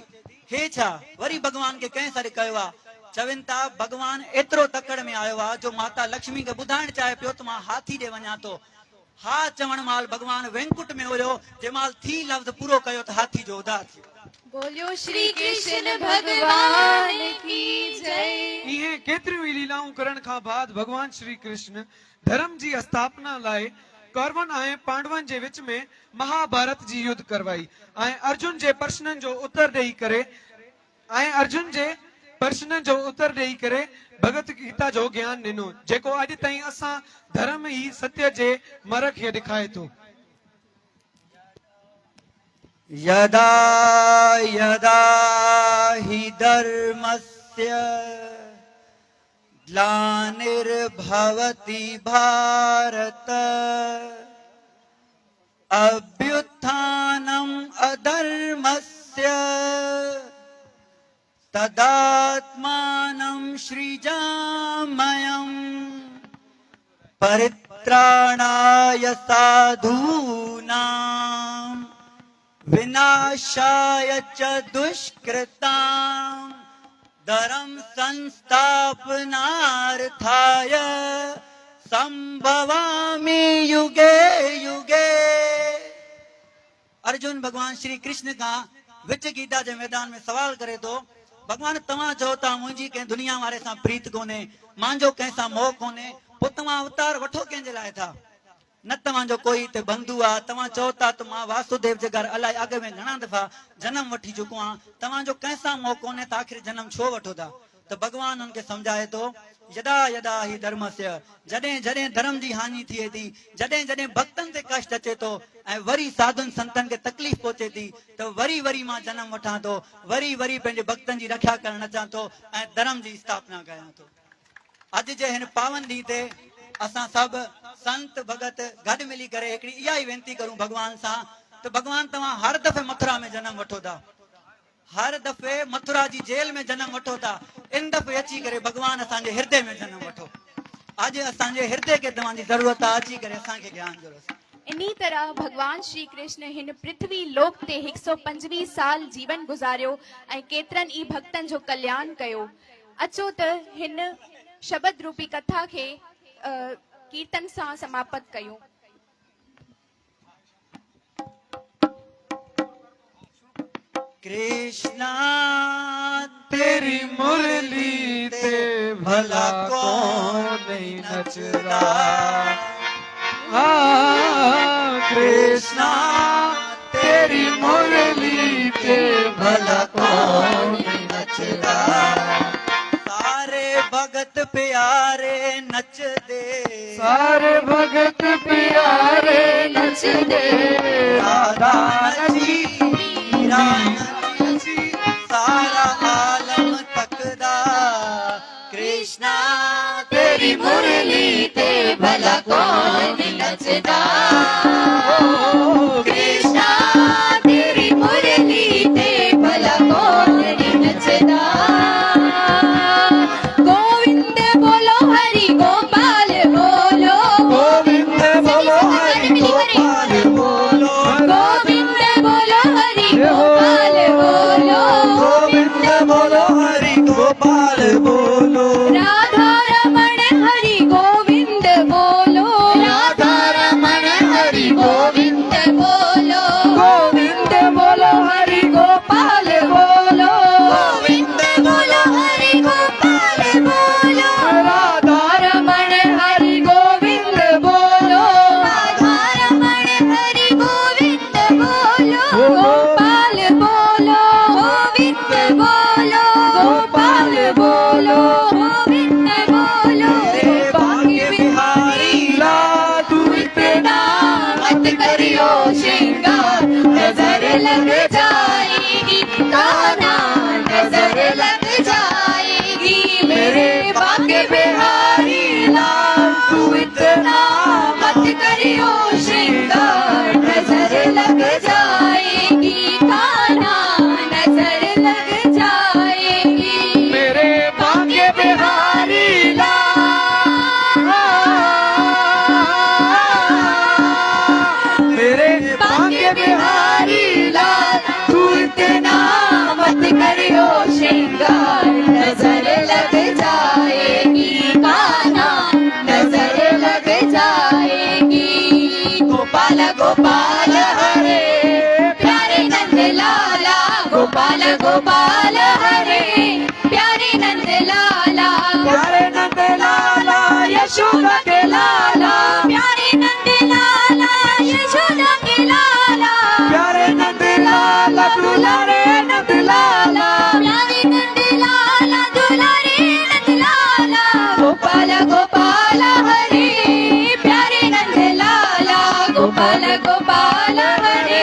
हे छा वरी भगवान खे कंहिं सॾु कयो आहे। चवनि था भगवान एतिरो तकड़ में आयो आहे जो माता लक्ष्मी खे ॿुधाइण चाहे पियो त मां हाथी ॾे वञा थो। हा चवण महिल भगवान वेंकुट में हुयो, जंहिं महिल थी लफ़्ज़ पूरो कयो त हाथी जो उधार थियो। बोलो श्री कृष्ण भगवान की जय। इहे केतिरियूं ई लीलाऊं करण खां बाद भगवान श्री कृष्ण धर्म जी स्थापना लाइ कौरवनि ऐं पांडवनि जे विच में महाभारत जी युद्ध करवाई ऐं अर्जुन जे प्रश्ननि जो उत्तर ॾेई करे भगत गीता जो ज्ञान ॾिनो, जेको अॼु ताईं असां धर्म ई सत्य जे मर खे ॾेखारे थो। यदा यदा हि धर्मस्य ग्लानिर्भवति भारत, अभ्युत्थानम् अधर्मस्य तदात्मानं सृजाम्यहम्, परित्राणाय साधूनां विनाशाय च दुष्कृतां, धर्म संस्थापनार्थाय संभवामि युगे युगे। अर्जुन भगवान श्री कृष्ण का विच गीता जे मैदान में सवाल करे तो, भगवान तव्हां चओ था मुंहिंजी कंहिं दुनिया वारे सां प्रीत कोन्हे, मुंहिंजो कंहिं सां मोह कोन्हे, पोइ तव्हां अवतार वठो कंहिंजे लाइ था? न तव्हांजो कोई हिते बंधु आहे, तव्हां चओ था त मां वासुदेव जे घर अलाए अॻ में घणा दफ़ा जनम वठी चुको आहियां, तव्हांजो कंहिं सां मोह कोन्हे त आख़िर जनम छो वठो था? त भगवान उनखे सम्झाए थो, यदा यदा ही धर्मस्य जॾहिं जॾहिं धर्म जी हानि थिए थी, जॾहिं जॾहिं भक्तनि ते कष्ट अचे थो ऐं वरी साधुनि संतनि खे तकलीफ़ पहुचे थी त वरी वरी मां जनम वठां थो, वरी वरी पंहिंजे भक्तनि जी रक्षा करणु अचां थो ऐं धर्म जी स्थापना कयां थो। अॼु जे हिन पावन ॾींहं ते असां सभु संत भगत गॾु मिली करे हिकिड़ी इहा ई वेनती करूं भॻवान सां त भॻवान तव्हां हर दफ़े मथुरा में जनम वठो था, हर दफ़े मथुरा जी जेल में जनम वठो था, इन दफ़े अची करे भॻवान असांजे हृदय में जनम वठो। अॼु असांजे हृदय खे तव्हांजी ज़रूरत आहे, अची करे असांखे ज्ञान ज़रूरत आहे। इन्ही तरह भगवान श्री कृष्ण हिन पृथ्वी लोक ते 125 साल जीवन गुज़ारियो ऐं केतिरनि ई भक्तनि जो कल्याण कयो। अचो त हिन शब्द रूपी कथा खे कीर्तन सां समाप्त कयूं। कृष्णा तेरी मुरली ते भला कौन नहीं नचदा, कृष्णा तेरी मुरली ते भला कौन नहीं नचदा। सारे भगत प्यारे नच दे, सारे भगत प्यारे नच दे, राधा नची मीरा नची, सारा आलम तकदा। कृष्णा तेरी मुरली ते भला कौन नचदा, कृष्णा तेरी मुरली ते भला कौन नचदा। गोविंद बोलो हरि गोपाल बोलो, गोविंद बोलो हरि गोपाल बोलो, गोविंद बोलो हरि गोपाल बोलो, गोविंद बोलो हरि गोपाल बोलो। राधा रमण हरि गोविंद बोलो, राधा रमण हरि गोविंद बोलो, गोविंद बोलो हरि गोपाल बोलो, गोविंद बोलो हरि गोपाल बोलो, राधा रमण हरि गोविंद बोलो, राधा रमण हरि गोविंद बोलो, गोपाल बोलो गोविंद बोलो, गोपाल बोलो गोविंद बोलो। भाग्य बिहारी ला तू इतना मत करियो श्रृंगार, नजर लग जाएगी कान्हा, नजर लग जाएगी मेरे भाग्य बिहारी लाल। तू इतना मत करियो श्रृंगार, नजर लग जाएगी कान्हा, नजर लग जाएगी मेरे भाग्य बिहारी मेरे भाग्य बिहारी लाल। तू इतना मत करियो श्रृंगार, नजर लग जाएगी कान्हा, नजर लग जाएगी। गोपाल गोपाल हरे प्यारे नंद लाला, गोपाल गोपाल हरे प्यारे नंद लाला, प्यारे नंद लाला यशोदा के लाला, प्यारे नंद लाला यशोदा के लाला, प्यारे नंद लाला दुलारे नंद लाला, प्यारे नंद लाला दुलारे नंद लाला। गोपाल गोपाल हरे प्यारे नंद लाला, गोपाल गोपाल हरे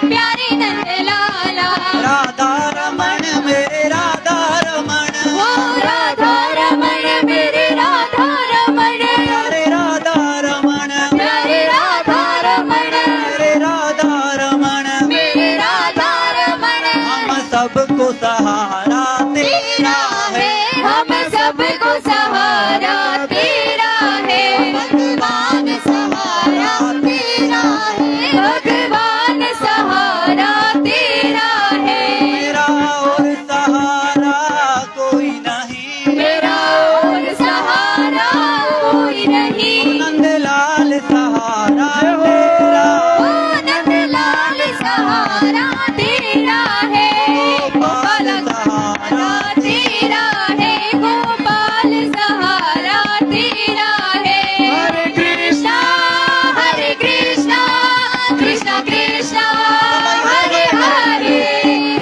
प्यारे नंद लाला। राधा रमण मेरे राधा रमण, ओ राधा रमण मेरे राधा रमण, प्यारे राधा रमण, प्यारे राधा रमण, मेरे राधा रमण। मेरे राधा रमण। हम सबको सहारा तेरा है, हम सबको सहारा तेरा है, भगवान सहारा तेरा है, भगवान सहारा तेरा है। मेरा और सहारा कोई नहीं, मेरा और सहारा कोई नहीं, नंदलाल सहारा तेरा, ओ नंदलाल सहारा तेरा है, गोपाल सहारा तेरा है, गोपाल सहारा तेरा है। हरे कृष्णा हरे कृष्णा कृष्णा कृष्णा हरे हरे,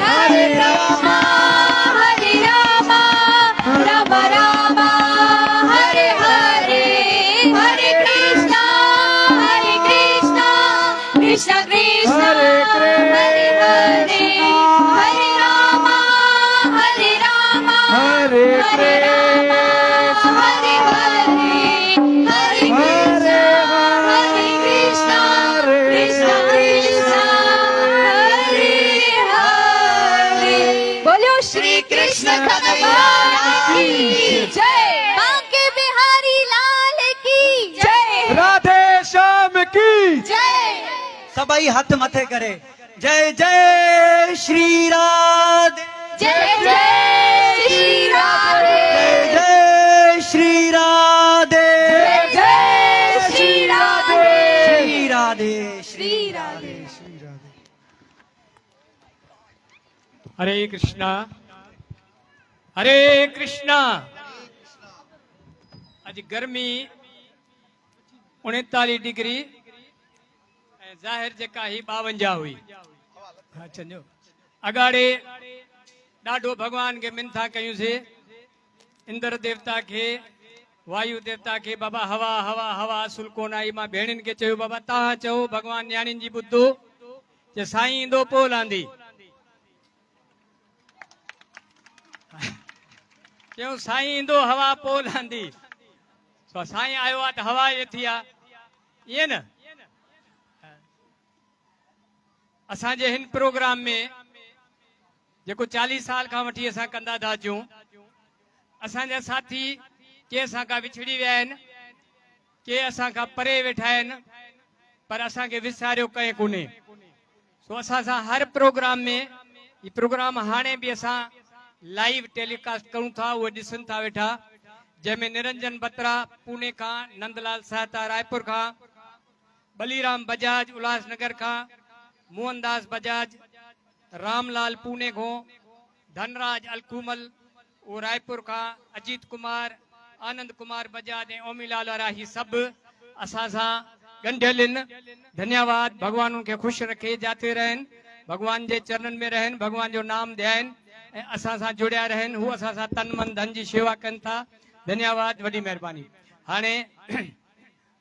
हरे रामा राम राम जय सभई हथ मथे करे जय जय श्री राधे जय जय श्री राधे जय जय श्री राधे जय श्री राधे श्री राधे श्री राधे हरे कृष्णा हरे कृष्णा। अज गर्मी 39 डिग्री ऐं ज़ाहिर जेका ही 52 हुई। हा चङो अगाड़े ॾाढो भगवान खे मिनथा कयूंसीं, इंद्र देवता खे, वायु देवता खे, बाबा हवा हवा हवा असुल कोन आई। मां भेणियुनि खे चयो बाबा तव्हां चओ, भगवान न्याणियुनि जी ॿुधो जे साईं ईंदो पोइ लांदी। क्यों साईं ईंदो हवा पोइ लांदी। सो साईं आयो आहे त हवा वेठी आहे, ईअं न। असांजे हिन प्रोग्राम में जेको 40 साल खां वठी असां कंदा था अचूं, असांजा साथी के असां खां विछड़ी विया आहिनि, के असां खां परे वेठा आहिनि, पर असांखे विसारियो कंहिं कोन्हे। सो असां सां हर प्रोग्राम में, ही प्रोग्राम हाणे बि असां लाइव टेलीकास्ट करूं था, उहे ॾिसनि था वेठा, जंहिंमें निरंजन बत्रा पुणे खां, नंदलाल साहता रायपुर खां, बलीराम बजाज उल्हासनगर खां, मोहनदास बजाज रामलाल पुणे खां, धनराज अलकूमल वो रायपुर खां, अजीत कुमार, आनंद कुमार बजाज ऐं ओमीलाल वारा ही सभु असां सां ॻंढियल आहिनि। धन्यवाद। भगवान उनखे ख़ुशि रखे, जाते रहनि, भगवान जे चरणनि में रहनि, भगवान जो नाम ध्यान ऐं असां सां जुड़िया रहनि। हू असां सां तन मन धन जी शेवा कनि था। धन्यवाद, वॾी महिरबानी। हाणे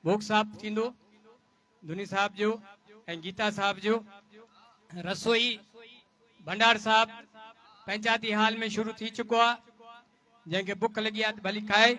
भोग साहब थींदो, धुनी साहब जो ऐं गीता साहब जो। रसोई भंडार साहब पंचायती हाल में शुरू थी चुको आहे, जंहिंखे बुख लगी आहे त भली खाए।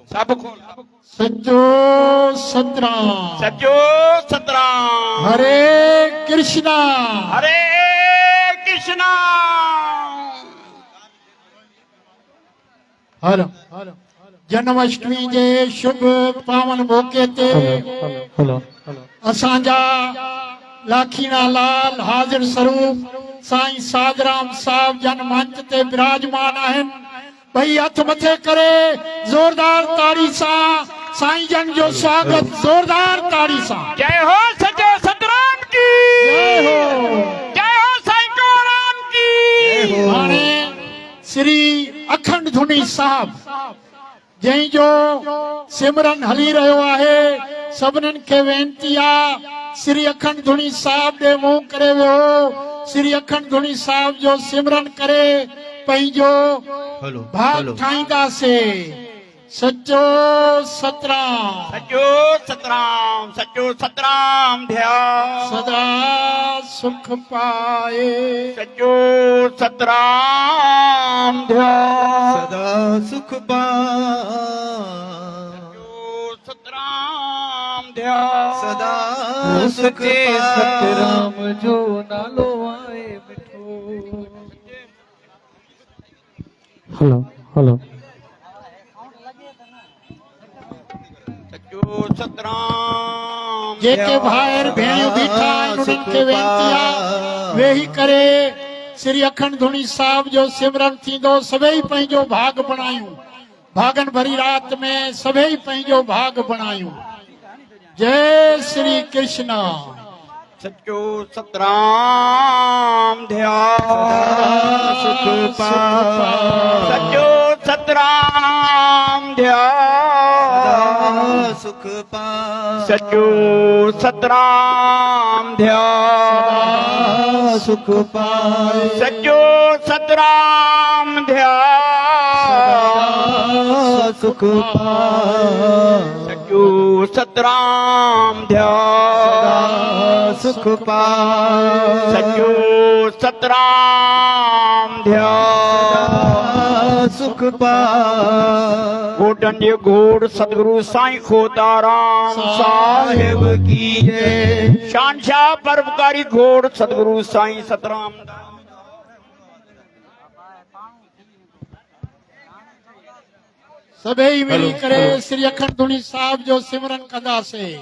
सब खोल। सच्चो सतराम सचो सतराम। हरे कृष्णा हरे कृष्णा। हर जन्माष्टमी जे शुभ पावन मौके ते असांजा लाखीना लाल हाजिर स्वरूप साईं साधराम साहब जन मंच ते विराजमान आहिनि। भई हथ मथे करे जोरदार ताड़ी सां साईं जन जो स्वागत जोरदार ताड़ी सां। जय हो सचो सतराम की। जय हो। जय हो साईं कोराम की। हाणे श्री अखंड धुनी साहब जंहिं जो सिमरन हली रहियो आहे, सभिनीनि खे वेनती आहे श्री अखंड धुनी साहब ॾे मुंहुं करे वियो। श्री अखंड धुनी साहब जो सिमरन करे पंहिंजो भाग ठाहींदासीं। सचो सतराम सचो सतराम। सचो सतराम ध्यान सदा सुख पाए। सचो सतराम ध्यान सदा सुख पाए। सचो सतराम ध्यान सदा सुख सचे सतराम जो नालो आए मिठो। Hello hello Sacho Satram. जेके भाइर भेणियूं बीठा आहिनि उन्हनि खे वेनती आहे वेही करे श्री अखंड धुनी साहब जो सिमरन थींदो। सभई पंहिंजो भाग बणायूं, भागन भरी रात में सभई पंहिंजो भाग बणायूं। जय श्री कृष्ण। सचो सतराम ध्यान सुख पाए सचो सतराम ध्यान सुख पाए सचो सतराम ध्यान सुख पाए सचो सतराम ध्यान सुख पाए सचो सतराम ध्यान सुख पाए सचो सतराम ध्यान सुख पाए घोटन जे घोड़ सतगुरु साईं खोताराम साहिब की जय शानशाह परोपकारी घोड़ सतगुरु साईं सतराम सभई मिली करे श्री अखंड धुनी साहब जो सिमरन कंदासीं।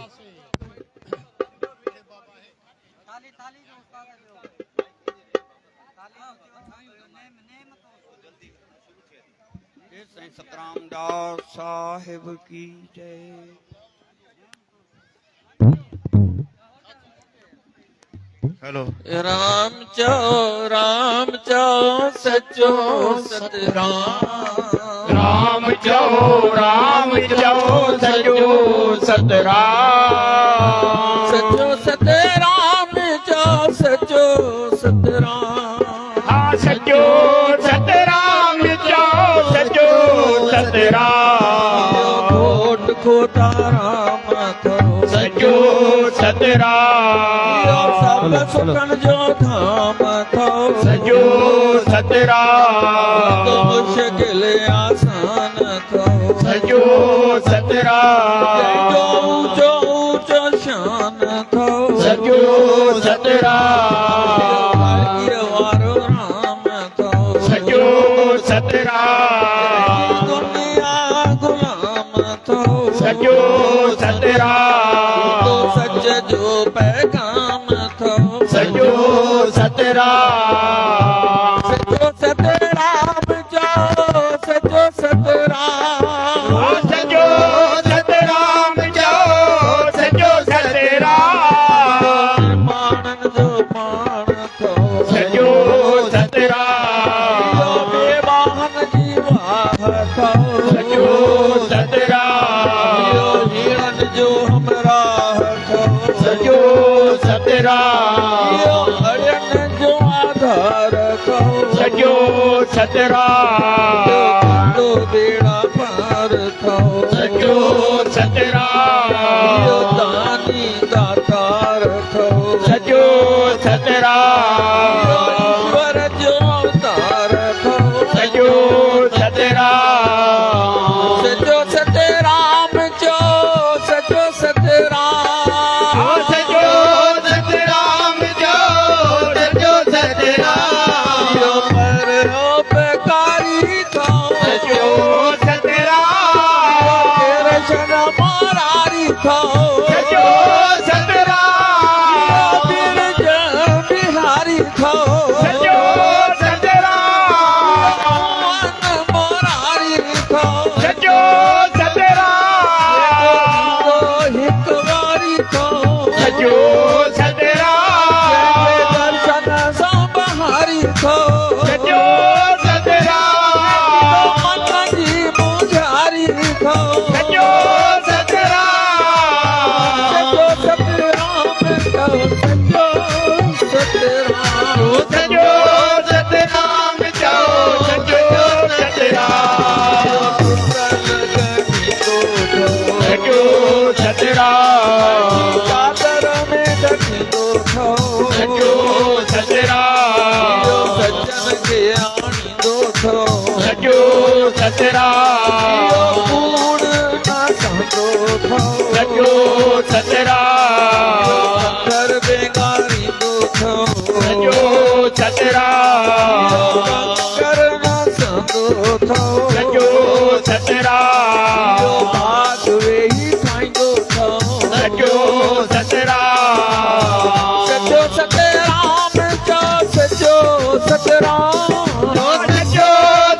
सतराम दास साहिब की जय। हेलो राम चो सचो सतराम राम चो सचो सतराम सचो सतराम चो सचो सतराम हाँ सचो सतराम चो सचो सतराम घोट खोता राम थो सचो सतराम सब सुखन जो धाम थो सचो सतराम तो मुश्किल आसान थो सचो सतराम जो ऊंचो शान थो सचो सतराम वारो राम थो सचो सतराम दुनिया गुलाम थो सचो सतराम तो सच जो पैगाम थो सचो सतराम सचो सतराम जो सचो सतराम सचो सतराम जो सचो सतराम मानन जो मान थो सचो सतराम वाहन जी वाह थो सचो सतराम हीरन जो हमरा थो सचो सतराम अड़न जो आधार थो सचो सतराम तो बेड़ा पार थो सचो सतराम दानी दातार थो सचो सतराम ईश्वर जो अवतार थो सचो सतराम सचो सतराम जो सचो सतराम सचो सतराम जो सचो सतराम पर उपकारी थो सचो सतराम कृष्ण मारारी थो सचो सतराम बिरज बिहारी थो सचो सतराम मोरारी थो सचो सतराम हिक वारी थो सचो सतराम दर्शन सां बहारी थो सचो सतराम मन जी मुझारी थो सचो सतराम सचो सतराम जो सचो सतराम सचो सतनाम जो सचो सतराम सचो सतराम चादर में ढकिंदो थो सचो सतराम सज्जन खे आणींदो थो सचो सतराम कूड़ न सहंदो थो सचो सतराम घर बेगारींदो थो सचो सतराम कर न सहंदो थो सचो सतराम भाग वेही ठाहींदो थो सचो सतराम सचो सतराम जो सचो सतराम सचो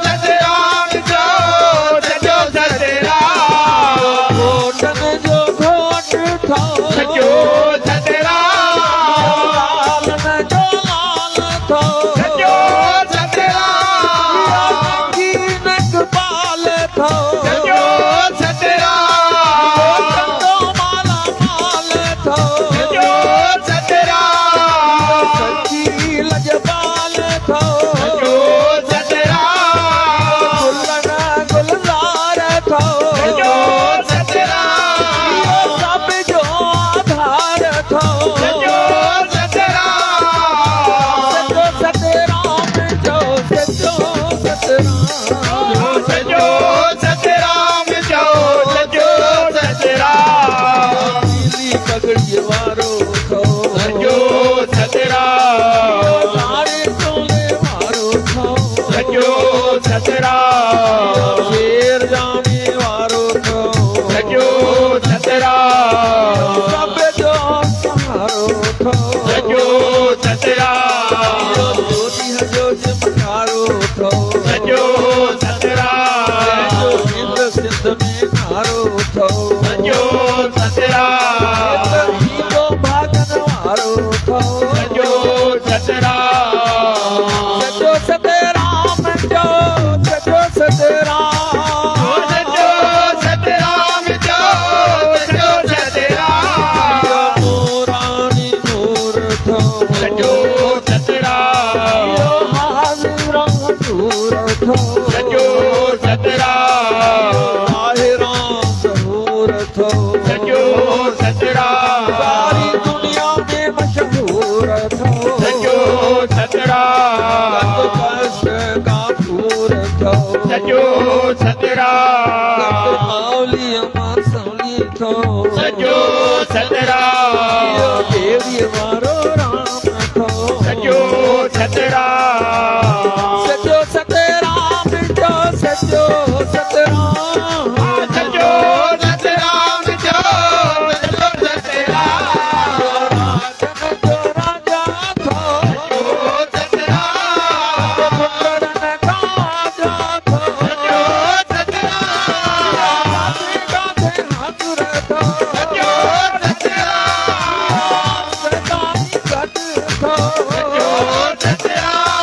सतराम जो सचो सतराम घोटन जो घोट थो सचो सतराम सतराम सचो सतराम जो सचो सतराम सचो सतराम जो सचो सतराम मोरानी मोर थो सचो सतराम हाज़िरा दूर थो सचो सतराम आहिरा ज़हूर थो सचो सतराम सारी दुनिया में मशहूर थो सचो सतराम कष्ट काफूर थो सचो सतराम मौली मासौली थो सचो सतराम देवी वारो राम थो सचो सतराम सचो सतराम जो सचो सतराम सचो सतराम जो सचो सतराम जो राजा थो सतराम पुत्रन राजा थो सतराम गाथे हाजुर थो सचो सतराम सदाई गद थो सचो सतराम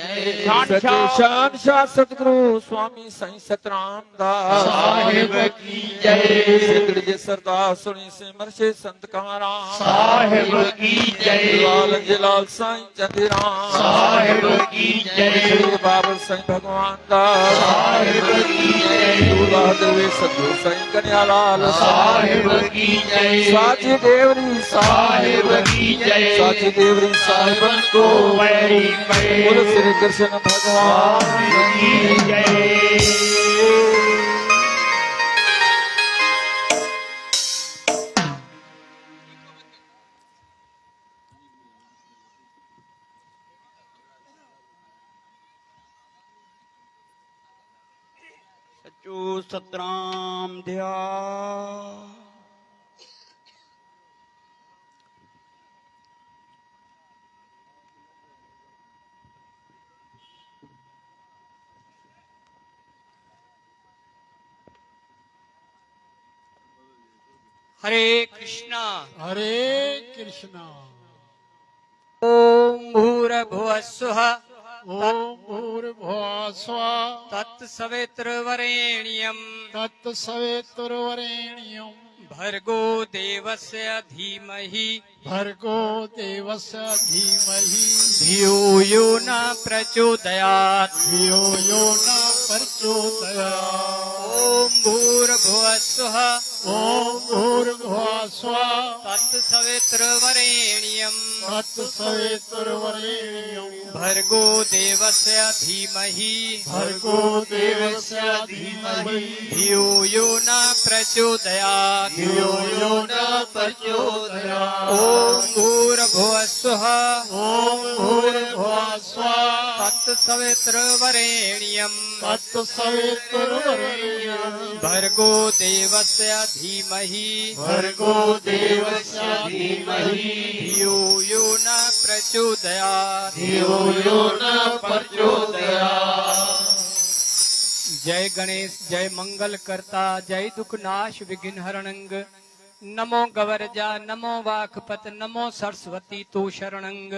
सचे शहंशाह सतगुरु स्वामी साईं सतराम दास साहिब की जय सिद्धड़ जे सरदार सुनी सिमर से संत काराम साहिब की जय लाल जलाल साईं चंदिराम साहिब की जय श्री बाबर साईं भगवान दास साहिब की जय दूल्हा देवे सतगुरु साईं कन्यालाल साहिब की जय साची देवरी साहिब की जय साची देवरी साहिबन को पैरी पे बोलो श्री कृष्ण भगवान की जय सचो सतराम ध्या हरे कृष्णा हरे कृष्णा ओम भूर्भुवः स्वः ओम भूर्भुवः स्वः तत्सवितुर्वरेण्यं तत्सवितुर्वरेण्यं भर्गो देवस्य धीमहि भर्गो देवस्य धीमहि धियो यो न प्रचोदयात्। धियो यो न प्रचोदयात्। ओम भूर्भुवः स्वः ओम भूर्भुवः स्वः तत्सवितुर्वरेण्यं तत्सवितुर्वरेण्यं भर्गो देवस्य धीमहि भर्गो देवस्य धीमहि धियो यो न प्रचोदयात्। धियो यो न प्रचोदयात्। ओम भूर्भुवः स्वः ओम भूर्भुवः स्वः तत्सवितुर्वरेण्यं तत्सवितुर्वरेण्यं भर्गो देवस्य धीमहि भर्गो देवस्य धीमहि धियो यो न प्रचोदयात्। धियो यो न प्रचोदयात्। जय गणेश जय मंगल करता जय दुख नाश विघ्न हरणंग नमो गवरजा नमो वाकपत नमो सरस्वती तो शरणंग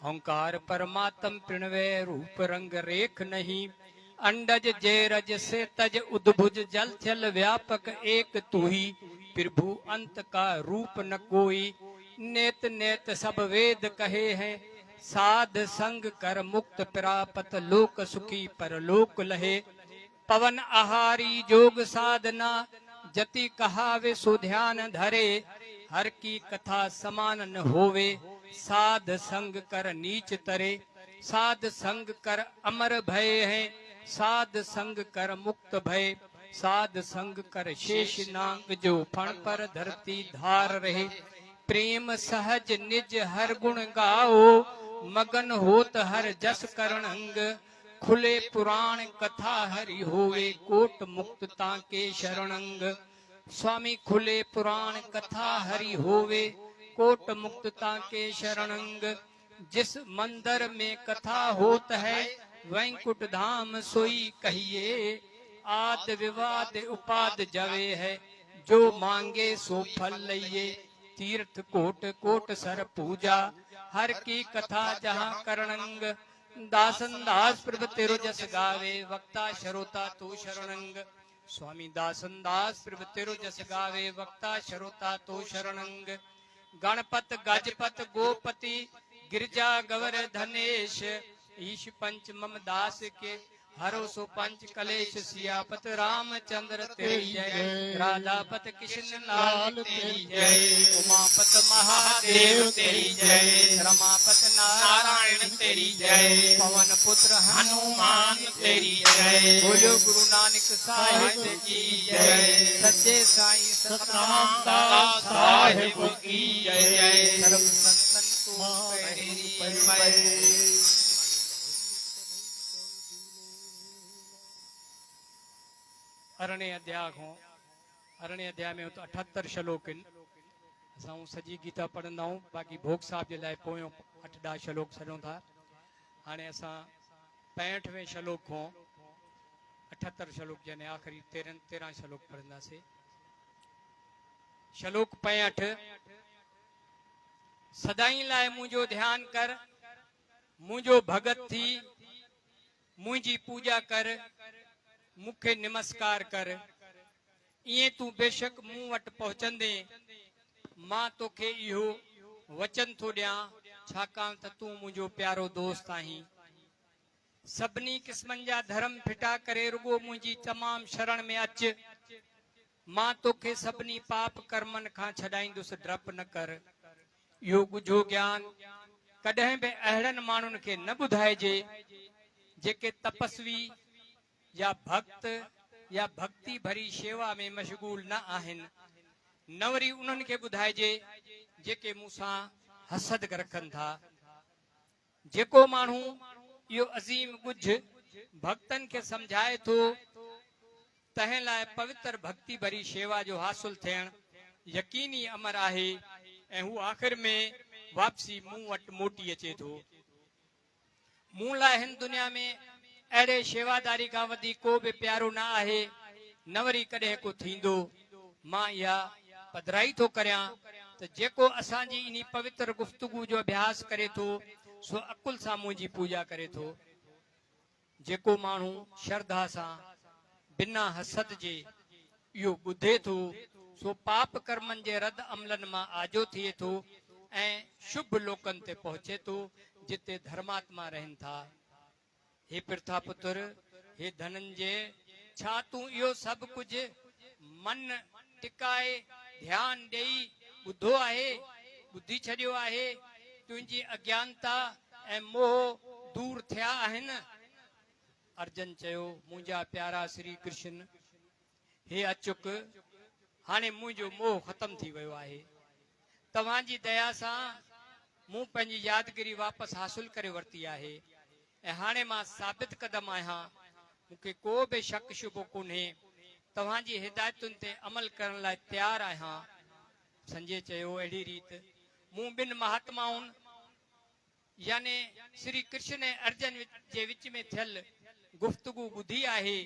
ओंकार परमात्म प्रणवे रूप रंग रेख नहीं अंडज जय रज से तज उद्भुज जल चल व्यापक एक तू ही प्रभु अंत का रूप न कोई नेत नेत सब वेद कहे हैं साध संग कर मुक्त प्रापत लोक सुखी परलोक लहे पवन आहारी जोग साधना जति कहावे सो ध्यान धरे हर की कथा समान न होवे साध संग कर नीच तरे साध संग कर अमर भय है साध संग कर मुक्त भय साध संग कर शेष नांग जो फण पर धरती धार रहे प्रेम सहज निज हर गुण गाओ मगन होत हर जस करणंग खुले पुराण कथा हरि होवे कोट मुक्तता के शरणंग स्वामी खुले पुराण कथा हरि होवे कोट मुक्तता के शरणंग जिस मंदिर में कथा होत है वैकुंठ धाम सोई कहिए आद विवाद उपाद जवे है जो मांगे सो फल लइए तीर्थ कोट कोट सर पूजा हर की कथा जहाँ करणंग दासन दास प्रभ तेरो जस गावे वक्ता शरोता तू शरणंग स्वामी दासन दास प्रभ तेरो जस गावे वक्ता शरोता तू शरणंग गणपत गजपत गोपति गिरजा गवर धनेश ईश पंच मम दास के हरो सो पंच कलेश सियापत रामचंद्र तेरी जय राधापत कृष्ण लाल तेरी जय उमापत महादेव तेरी जय रमापत नारायण तेरी जय पवन पुत्र हनुमान तेरी जय बोलो गुरु नानक साहिब की जय सच्चे साईं सतनाम दास साहिब की जय सर्व संतन को तेरी जय। अरण्य अध्याय हो अरण्य अध्याय में तो 78 श्लोक आहिनि असां सॼी गीता पढ़ंदा आहियूं बाक़ी भोग साहब जे लाइ पोयों 8-10 श्लोक छॾूं था हाणे असां 65वें श्लोक खां 78 श्लोक यानी आख़िरी 13 श्लोक पढ़ंदासीं श्लोक 65 सदाई लाइ मुंहिंजो ध्यान कर मुंहिंजो भगत थी मुझी पूजा कर, मुखे नमस्कार कर। इए तू बेशक मूं वट पहुंचंदे मां तोखे इहो वचन थो ॾियां, छाकाणि त तूं मुंहिंजो प्यारो दोस्त आहीं। सभिनी क़िस्मनि जा धर्म फिटा करे रुगो मुंहिंजी तमाम शरण में अच। मां तोखे सभिनी पाप कर्मनि खां छॾाईंदुसि, डप न कर। इहो ॻुझो ज्ञान कॾहिं बि अहिड़नि माण्हुनि खे न ॿुधाइजे जेके तपस्वी या भक्त या भक्ति भरी शेवा में मशगूल न आहिनि। न वरी उन्हनि खे ॿुधाइजे जेके मूंसां हसद रखनि था। जेको माण्हू इहो अज़ीम ॻुझ भक्तनि खे समझाए थो, तंहिं लाइ पवित्र भक्ति भरी शेवा जो हासिल थियण यकीनी अमर आहे ऐं हू आख़िर में वापसी मूं वटि मोटी अचे थो। मूं लाइ हिन दुनिया में अहिड़े शेवादारी खां वधीक को बि प्यारो न आहे, न वरी कॾहिं को थींदो। मां इहा पधराई थो करियां त जेको असांजी इन पवित्र गुफ्तगू जो अभ्यास करे थो सो अकुल सां मुंहिंजी पूजा करे थो। जेको माण्हू श्रद्धा सां बिना हसद जे इहो ॿुधे थो सो पाप कर्मनि जे रद अमलनि मां आजो थिए थो ऐं शुभ लोकनि ते पहुचे थो जिते धर्मात्मा रहनि था। हे प्रथा पुत्र, हे धनंजय, छा तूं इहो सभु कुझु मन टिकाए ध्यान ॾेई ॿुधो आहे, ॿुधी छॾियो आहे? तुंहिंजी अज्ञानता ऐं मोह दूर थिया आहिनि? अर्जन चयो, मुंहिंजा प्यारा श्री कृष्ण, हे अचुक, हाणे मुंहिंजो मोह ख़तम थी वियो आहे। तव्हांजी दया सां मूं पंहिंजी यादगिरी वापसि हासिल करे वरिती आहे ऐं हाणे मां साबित क़दम आहियां। मूंखे को बि शक शुबो कोन्हे। तव्हांजी हिदायतुनि ते अमल करण लाइ तयारु आहियां। संजय चयो, अहिड़ी रीति मूं ॿिनि महात्माउनि यानी श्री कृष्ण ऐं अर्जन जे विच में थियल गुफ्तगू ॿुधी आहे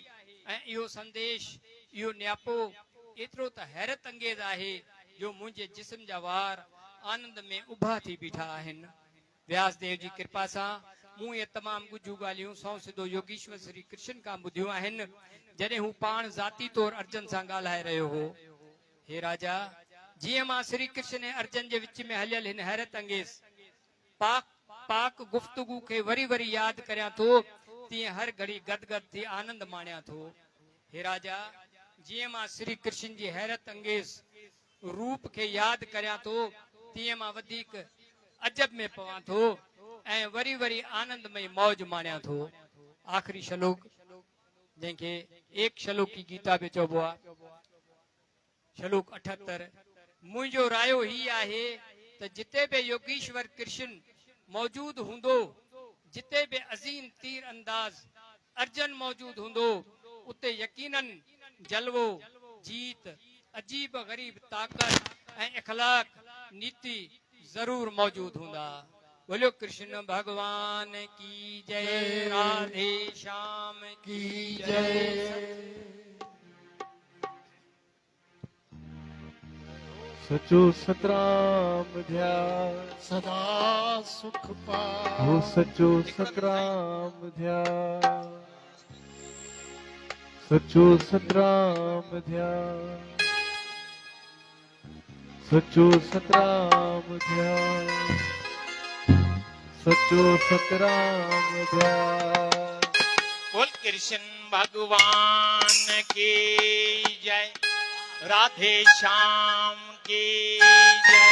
ऐं इहो संदेश, इहो न्यापो एतिरो त हैरत अंगेज़ आहे जो मुंहिंजे जिस्म जा वार आनंद में उभा थी बीठा आहिनि। व्यासदेव जी कृपा सां मूं इहे तमामु कुझु ॻाल्हियूं सौ सिधो योगीश्वर श्री कृष्ण खां ॿुधियूं आहिनि जॾहिं हू पाण ज़ाती तौर अर्जन सां ॻाल्हाए रहियो हो। हे राजा, जीअं मां श्री कृष्ण ऐं अर्जन जे विच में हलियल हिन हैरत अंगेज़ पाक गुफ्तगू खे वरी वरी यादि करियां थो, तीअं हर घड़ी गदगद थी आनंद माणियां थो। हे राजा, जीअं मां श्री कृष्ण जी हैरत अंगेज़ रूप खे यादि करियां थो, तीअं मां वधीक अजब में पवां थो ऐं वरी वरी आनंदमय मौज माणियां थो। आख़िरी श्लोक जंहिंखे एक श्लोकी गीता बि चइबो आहे, श्लोक 78। मुंहिंजो रायो ही आहे त जिते बि योगीश्वर कृष्ण मौजूद हूंदो, जिते बि अज़ीम तीर अंदाज अर्जन मौजूद हूंदो, उते यकीनन जलवो, जीत, अजीब गरीब ताकत ऐं इखलाक नीति जरूर मौजूद हूंदा। बोलो कृष्ण भगवान की जय, राधे श्याम की जय। सचो सतराम ध्यान सदा सुख पाओ। हो सचो सतराम ध्यान, सचो सतराम ध्यान, सचो सतराम ध्यान, सचो सतराम ध्यान। बोल कृष्ण भगवान की जय, राधे श्याम की जय।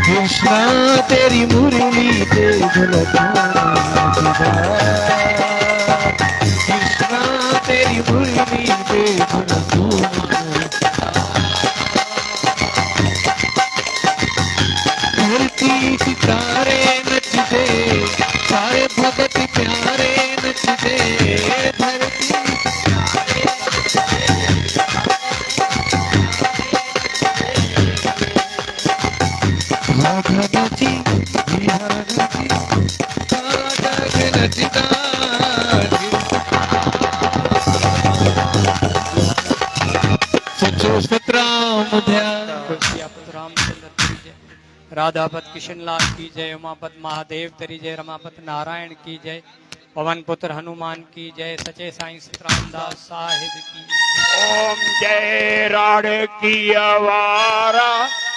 कृष्णा तेरी मुरली पे कृष्णा तेरी मुरली पे धरती सितारे नचते सारे भगत प्यारे नचते धरती राधापत किशन लाल की जय, उमापत महादेव तेरी जय, रमापत नारायण की जय, पवन पुत्र हनुमान की जय, सचे साईं सतरामदास साहिब की। ओम जय राड की आवारा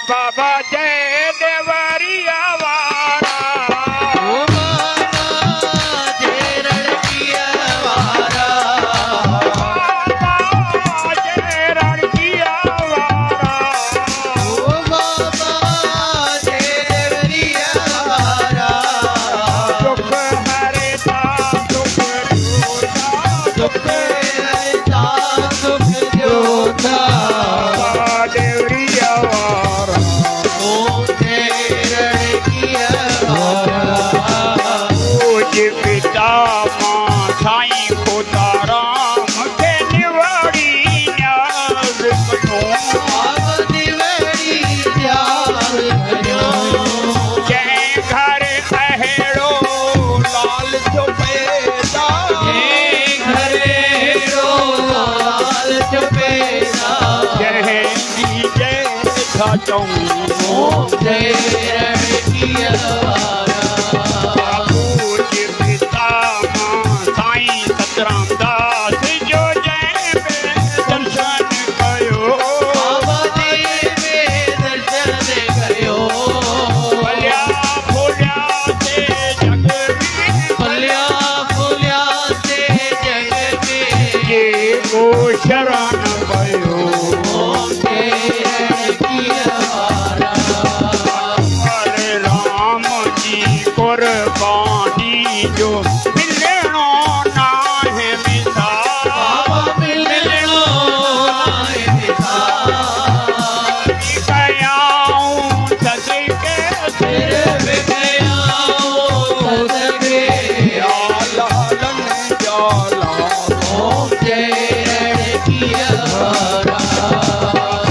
बाबा जय देवरी आवारा। साईं सतरामदास जो जय दर्शन कयो भलिया फुलिया से जग ये को शरण भयो। राम जी कुर्बानी जो मिलनो ना है मिसाल, गयाऊं सदके सिर या लालन जाला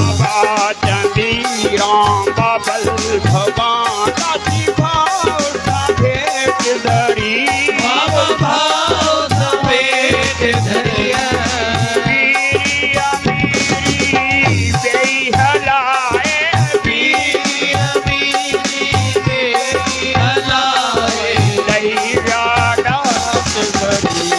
बाबा चंदी राम बाबल भगवान दासी भाव सफेद धरी पीरिया मेरी बेहलाए लैया डाक धरी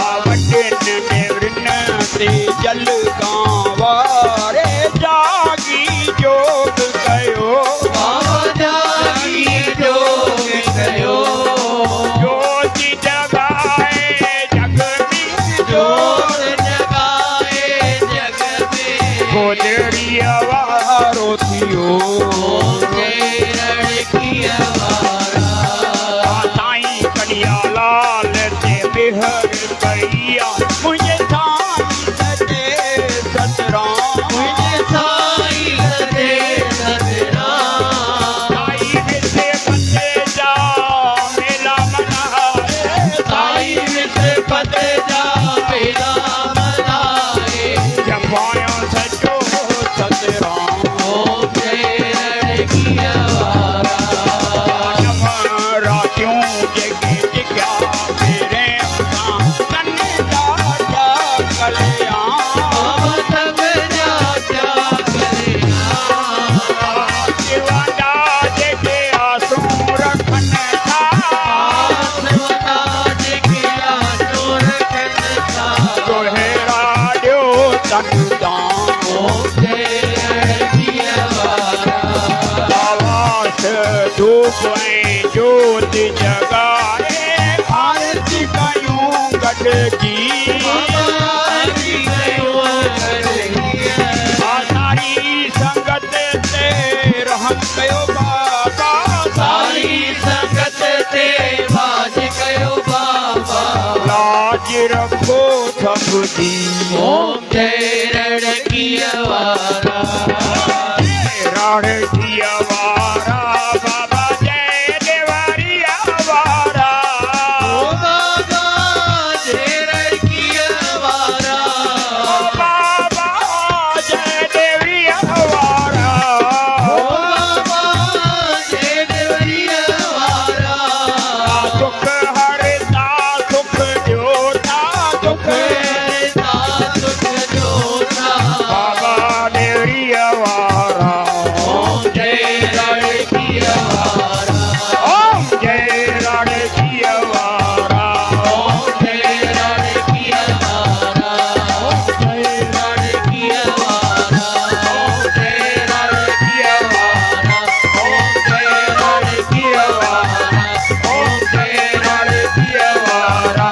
आवटन नेवरन से जल गावारे जागी जोग कयो ज्योति जगाए जग में गोदड़ी अवारो थियो साईं कन्हैया लाल ते बिहर कईया मुझे साईं सते सतराम साईं विसे फते जा मेला मनाए जमायो सचो सतराम रातियों जगे जिग्या मेरे कन्ने जा कल्याण शिवादा जगे आसू रखन था जोहेरा दो तनुदान आवास धूप ज्योति जगाए आरती कयूं गट की को सब दी ओम जय रणकिया वारा रणकिया वारा बाबा जय देवरिया वारा ओ बाबा जय रणकिया वारा ओ बाबा जय देवरिया वारा ओ बाबा जय देवरिया वारा दुख हरता सुख जोता दुख हरता सुख जोता बाबा देवरिया वारा ओम जय रणकिया वारा ओम जय रणकिया वारा ओम जय रणकिया वारा ओम जय रणकिया वारा ओम जय रणकिया वारा ओम जय रणकिया वारा ओम जय रणकिया वारा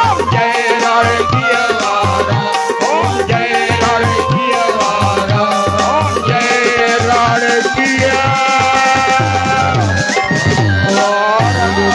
ओम जय रणकिया वारा ओम जय रणकिया वारा ओम जय रणकिया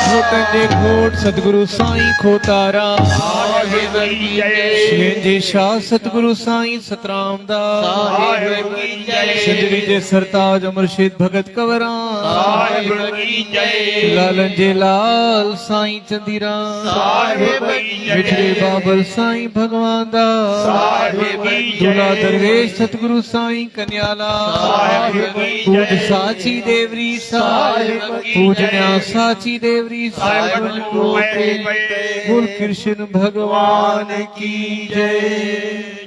खोटन खोट सतगुरु साईं खोतारा साहिब की जय शिंजे शाह सतगुरु साईं सतराम दास साहिब की जय सिंधरी जे सरताज अमरशेद भगत कंवरा साहिब की जय लालन जे लाल साईं चंदीराम साहिब की जय मिठड़े बाबल साईं भगवान दास साहिब की दूल्हा जय दरवेश सतगुरु साईं कन्याला साहिब की पूज जय साची देवरी साहिब पूजन्या साची देवरी साहिब को बोल कृष्ण भगवान की जय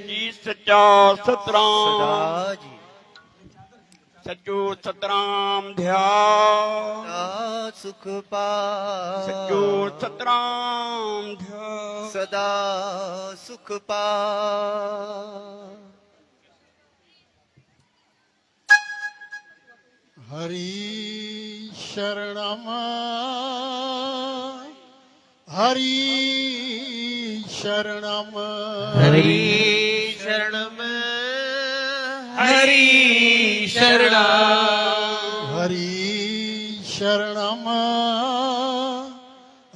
जी सच्चा सतराम सच्चो सतराम ध्यान सुख पा सच्चो सतराम ध्यान सदा सुख पा हरि शरणम हरि शरणम हरि शरणम हरि शरणम हरि शरणम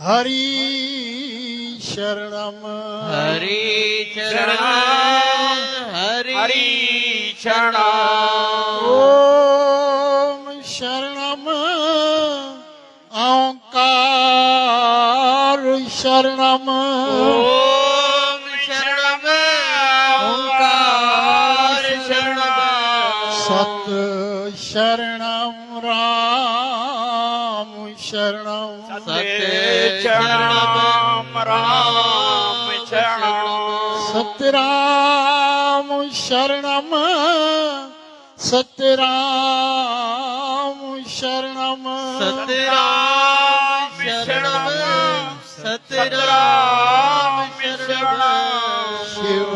हरि शरणम हरि शरणम हरि शरणम ओम शरणम ओंकार शरणम ओम शरणम ओंकार शरणम सत शरणम राम शरणम सत्य शरणम राम शरणम सतराम शरणम सतराम शरणम सतराम शरणम सतराम शरणम शिव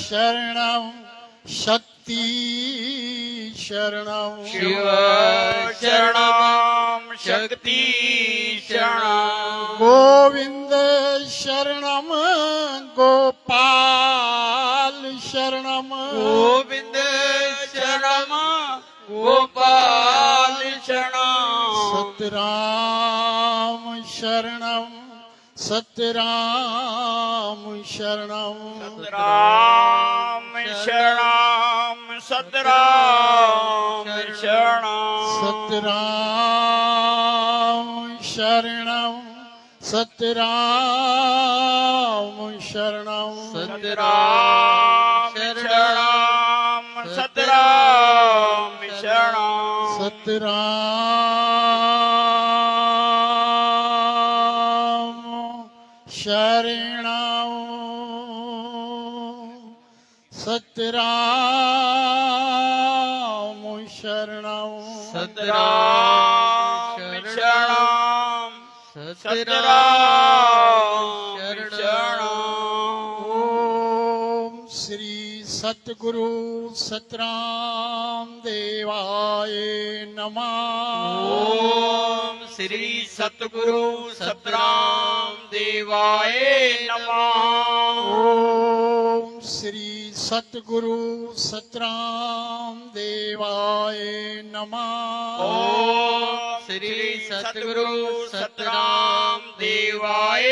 शरणम शक्ति शरणम शिव शरणम शक्ति शरणम गोविंद शरणम गोपाल शरणम गोविंद शरणम गोपाल शरणम सतराम शरणम सतराम शरणम राम शरणम सतराम शरणम सतराम शरणम सतराम शरणम सतराम शरणम सतराम शरणम सतराम शरणम सतराम शरणम सतराम शरणम सतराम शरणम ओम श्री सतगुरु सतराम देवाय नमः ओम श्री सतगुरु सतराम देवाय नमः ओम श्री सतगुरु सतराम देवाय नमः। ओम श्री सतगुरु सतराम देवाय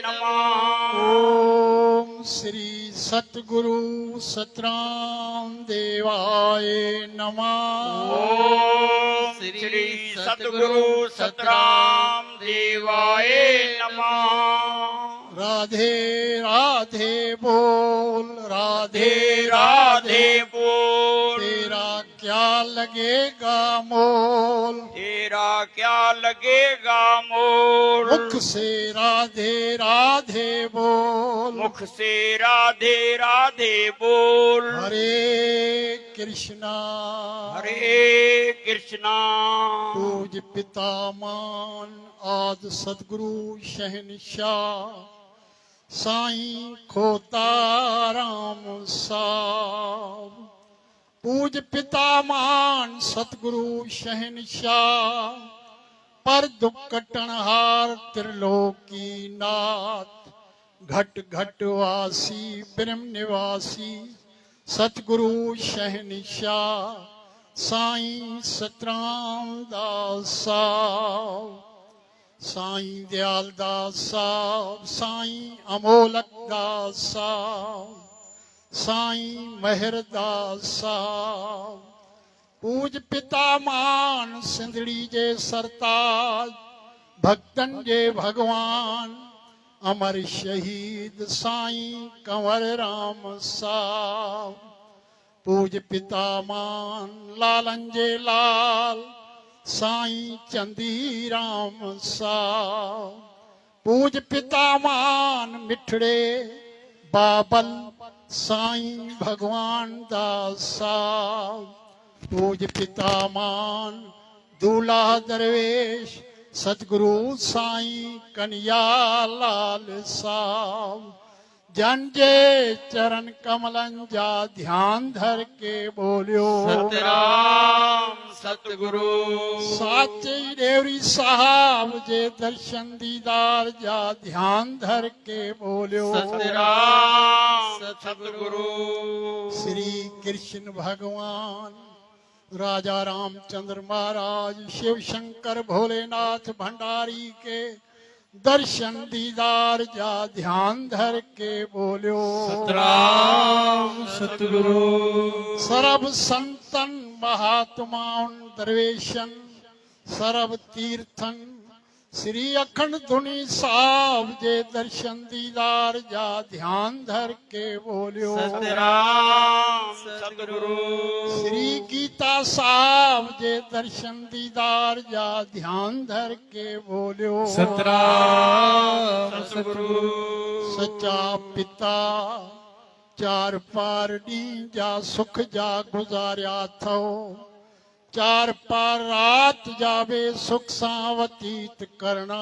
नमः। ओम श्री सतगुरु सतराम देवाय नमः। ओम श्री सतगुरु सतराम देवाय नमः। राधे राधे बोल, राधे राधे बोल, तेरा क्या लगेगा मोल, तेरा क्या लगेगा मोल। मुख से राधे राधे बोल, मुख से राधे राधे बोल। हरे कृष्णा हरे कृष्णा। पूज पिता मान आद सतगुरु शहनशाह, साईं खोता राम साहब। पूज पिता मान सतगुरु शहनशाह, पर दुख कटनहार त्रिलोकी नाथ। घट घट वासी ब्रह्म निवासी सतगुरु शहनशाह, साईं सतराम दास साहब। साईं दयाल दास साहब, साईं अमोलक दास साहब, साईं मेहर दास साहब। पूज पिता मान सिंधड़ी जे सरताज, भक्तन जे भगवान अमर शहीद साईं कंवर राम साहब। पूज पिता मान लालन जे लाल, साईं चंदी राम साहब। पूज पिता मान मिठड़े बाबल, साईं भगवान दास साहब। पूज पिता मान दूल्हा दरवेश, सतगुरु साईं कन्हैया लाल साहब। जन जे चरण कमलन जा ध्यान धर के बोलियो सतराम सतगुरु। साचे देवरी साहब जे दर्शन दीदार जा ध्यान धर के बोलियो सतराम सतगुरु। श्री कृष्ण भगवान राजा रामचंद्र महाराज, शिव शंकर भोलेनाथ भंडारी के दर्शन दीदार जा ध्यान धर के बोलियो सतराम सतगुरु। सर्व संतन महात्माउन दरवेशन, सर्व तीर्थन श्री अखंड धुनी साहब जे दर्शन दीदार जा ध्यान धर के बोलियो सतराम सतगुरु। श्री गीता साहब जे दर्शन दीदार जा ध्यान धर के बोलियो सतराम सतगुरु। सच्चा पिता चार पार डी जा सुख जा गुजारिया थो, चार पार रात जावे सुख सां व्यतीत करना।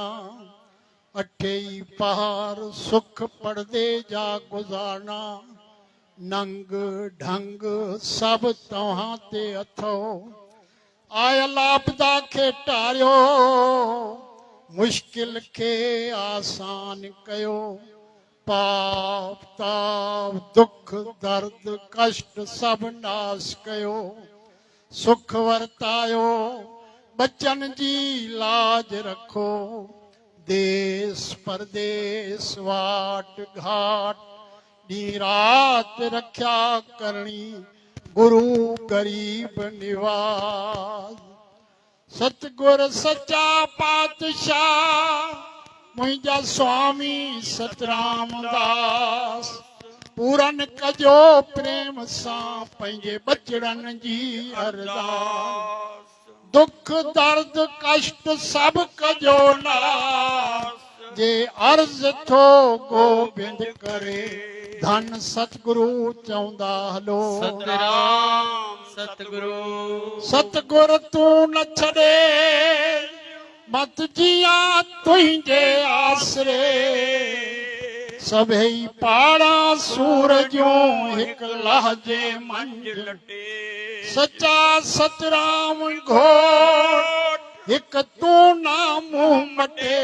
अठेई पहाड़ सुख पड़दे जा गुजारना। नंग ढंग सब तव्हां ते अथो, आयल आपदा खे टारियो, मुश्किल खे आसान कयो। पाप ताप दुख दर्द कष्ट सब नाश कयो। सुख वरतायो बच्चन जी लाज रखो। देश परदेश वाट घाट डी रात रख्या करनी, गुरु गरीब निवाज। सतगुर सच्चा पातशाह मुंहिंजा स्वामी सतराम दास। पूरन कजो प्रेम सां पंहिंजे बचड़न जी अरदास। दुख दर्द कष्ट सब कजो नास, जे अर्ज थो गोबिंद करे, धन सतगुरु चवंदा हलो सतराम सतगुरु। सतगुर तू न छॾे मत जिया तुंहिंजे आसरे। सभई पाड़ा सूरजूं हिक लहजे मंझ लटे। सच्चा सतराम घोट हिक तू ना मुंह मटे।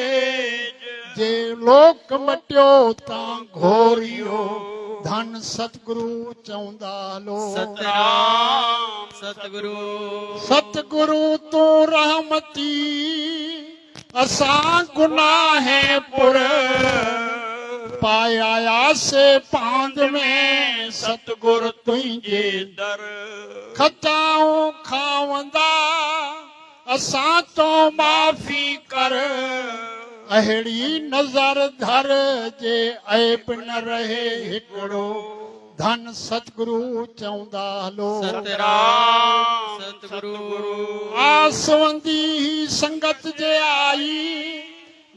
जे लोक मटियो तां घोरियो, धन सतगुरु चौंदा हलो सतराम सतगुरु सतगुरु तू रहमती असां गुनाहे पुर पाया से पांद में सतगुरु तुझे दर खताऊं खावंदा असां तो माफ़ी कर अहिड़ी नज़र धर जे ऐब न रहे हिकिड़ो धन सतगुरु चौंदा हलो सतराम सतगुरु आसवंदी संगत जे आई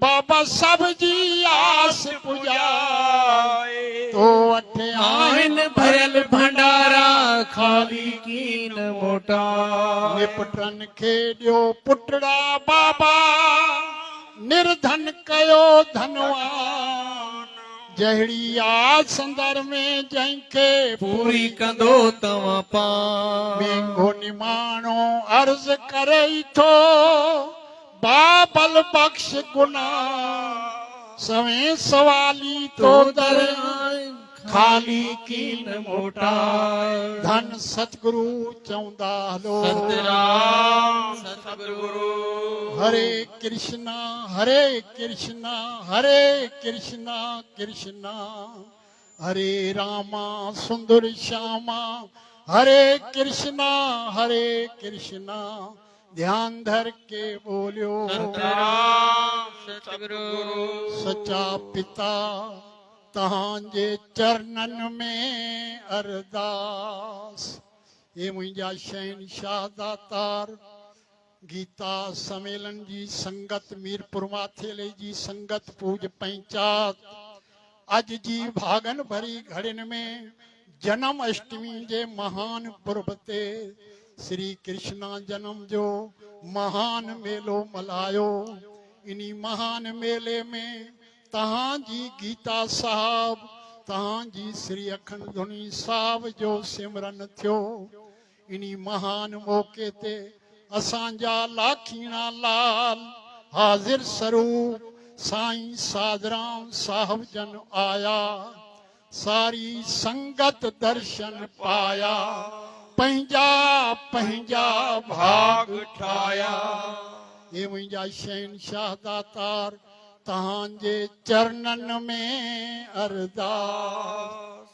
बाबा सब जी आस पुजाए तो अठे आहिन भरल भंडारा खाली कीन मोटा निपटन खे ॾियो पुटड़ा बाबा निर्धन कयो धनवान जहिड़ी आस अंदर में जंहिंखे पूरी कंदो तव्हां पाण मेंघो निमाणो अर्ज करे थो बाबल बख्श गुना सवे सवाली तो दर खाली कीन मोटा धन सतगुरु चौंदा हलो सतराम सतगुरु हरे कृष्णा हरे कृष्णा हरे कृष्णा कृष्णा हरे रामा सुंदर श्यामा हरे कृष्णा ध्यान धर के बोलियो सतराम सतगुरु सच्चा पिता तहांजे चरणन में अरदास ये मुंहिंजा शहनशाह दातार गीता सम्मेलन जी संगत मीरपुर माथेले जी संगत पूज पंचायत अज जी भागन भरी घड़िन में जन्म अष्टमी जे महान पर्व ते श्री कृष्णा जन्म जो महान मेलो मल्हायो इन्ही महान मेले में तहां जी गीता साहब तहां जी श्री अखंड धुनी साहब जो सिमरन थियो इन्ही महान मौके ते असांजा लाखीणा लाल हाजिर स्वरूप साईं साधराम साहब जन आया सारी संगत दर्शन पाया पंहिंजा पंहिंजा भाग ठाया ये मुंहिंजा शहनशाह दातार तहांजे चरणन में अरदास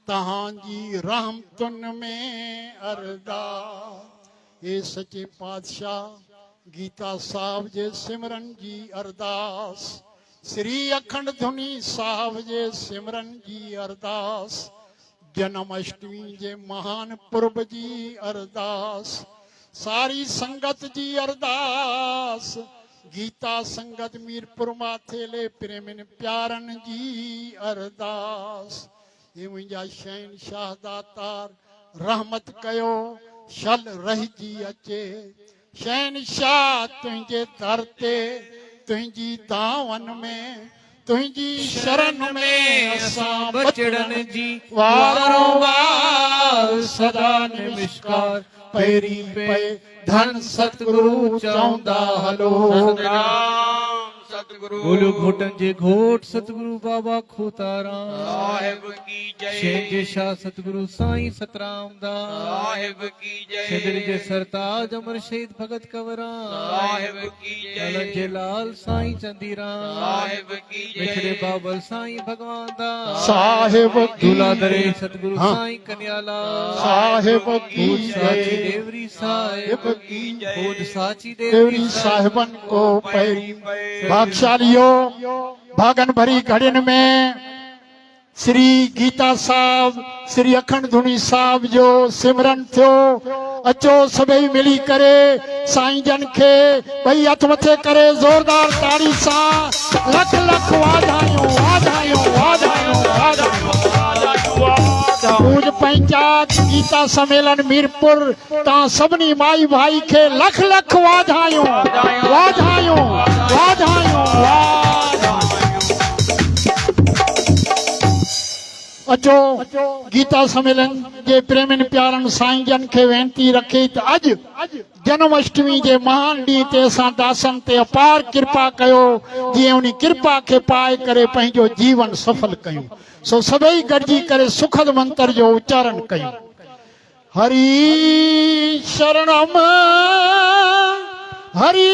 तहांजी रहमतुन में अरदास ये सच्चे पातशाह गीता साहब जे सिमरन जी अरदास श्री अखंड धुनी साहब जे सिमरन जी अरदास जन्म अष्टमी जे महान पर्व जी अरदास सारी संगत जी अरदास गीता संगत मीरपुर माथेले प्रेमिन प्यारन जी अरदास ये मुंहिंजा शहनशाह दातार रहमत कयो शल रहिजी अचे शहनशाह तुंहिंजे दर ते तुंहिंजी दावन में तुंहिंजी शरण में असां बचड़न जी वारो वार सदा नमस्कार पैरी पे धन सतगुरु चौंदा हलो सतराम सतगुरु बोलो घोटन जे घोट सतगुरु बाबा खोताराम साहिब की जय शेज शाह सतगुरु साईं सतराम दास साहिब की जय शिंदर जे सरताज अमर शहीद भगत कंवरा साहिब की जय जे लाल साईं चंदीराम साहिब की जय मिठड़े बाबल साईं भगवान दास साहिब की दूलाधरे सतगुरु साईं कन्याला साहिब की साची जय देवरी साहिब की जय खुद साची देवरी साहिबन को पैरी भागशालियों भागन भरी घड़िन में श्री गीता साहब श्री अखंड धुनी साहब जो सिमरन थियो अचो सभई मिली करे साईं जन खे भई हथ मथे करे जोरदार ताड़ी सां लख लख वाधायूं वाधायूं वाधायूं वाधायूं पूज पंचायत गीता सम्मेलन मीरपुर तव्हां सभिनी माई भाई खे लख लख वाधायूं वाधायूं वाधायूं अचो गीता सम्मेलन जे प्रेमिन प्यारन साईं जन खे वेनती रखे त अॼु जन्माष्टमी जे महान ॾींहं ते असां दासन ते अपार कृपा कयो जीअं उन कृपा खे पाए करे पंहिंजो जीवन सफल कयूं सो सभई गॾिजी करे सुखद मंत्र जो उच्चारण कयूं। हरि शरणम हरि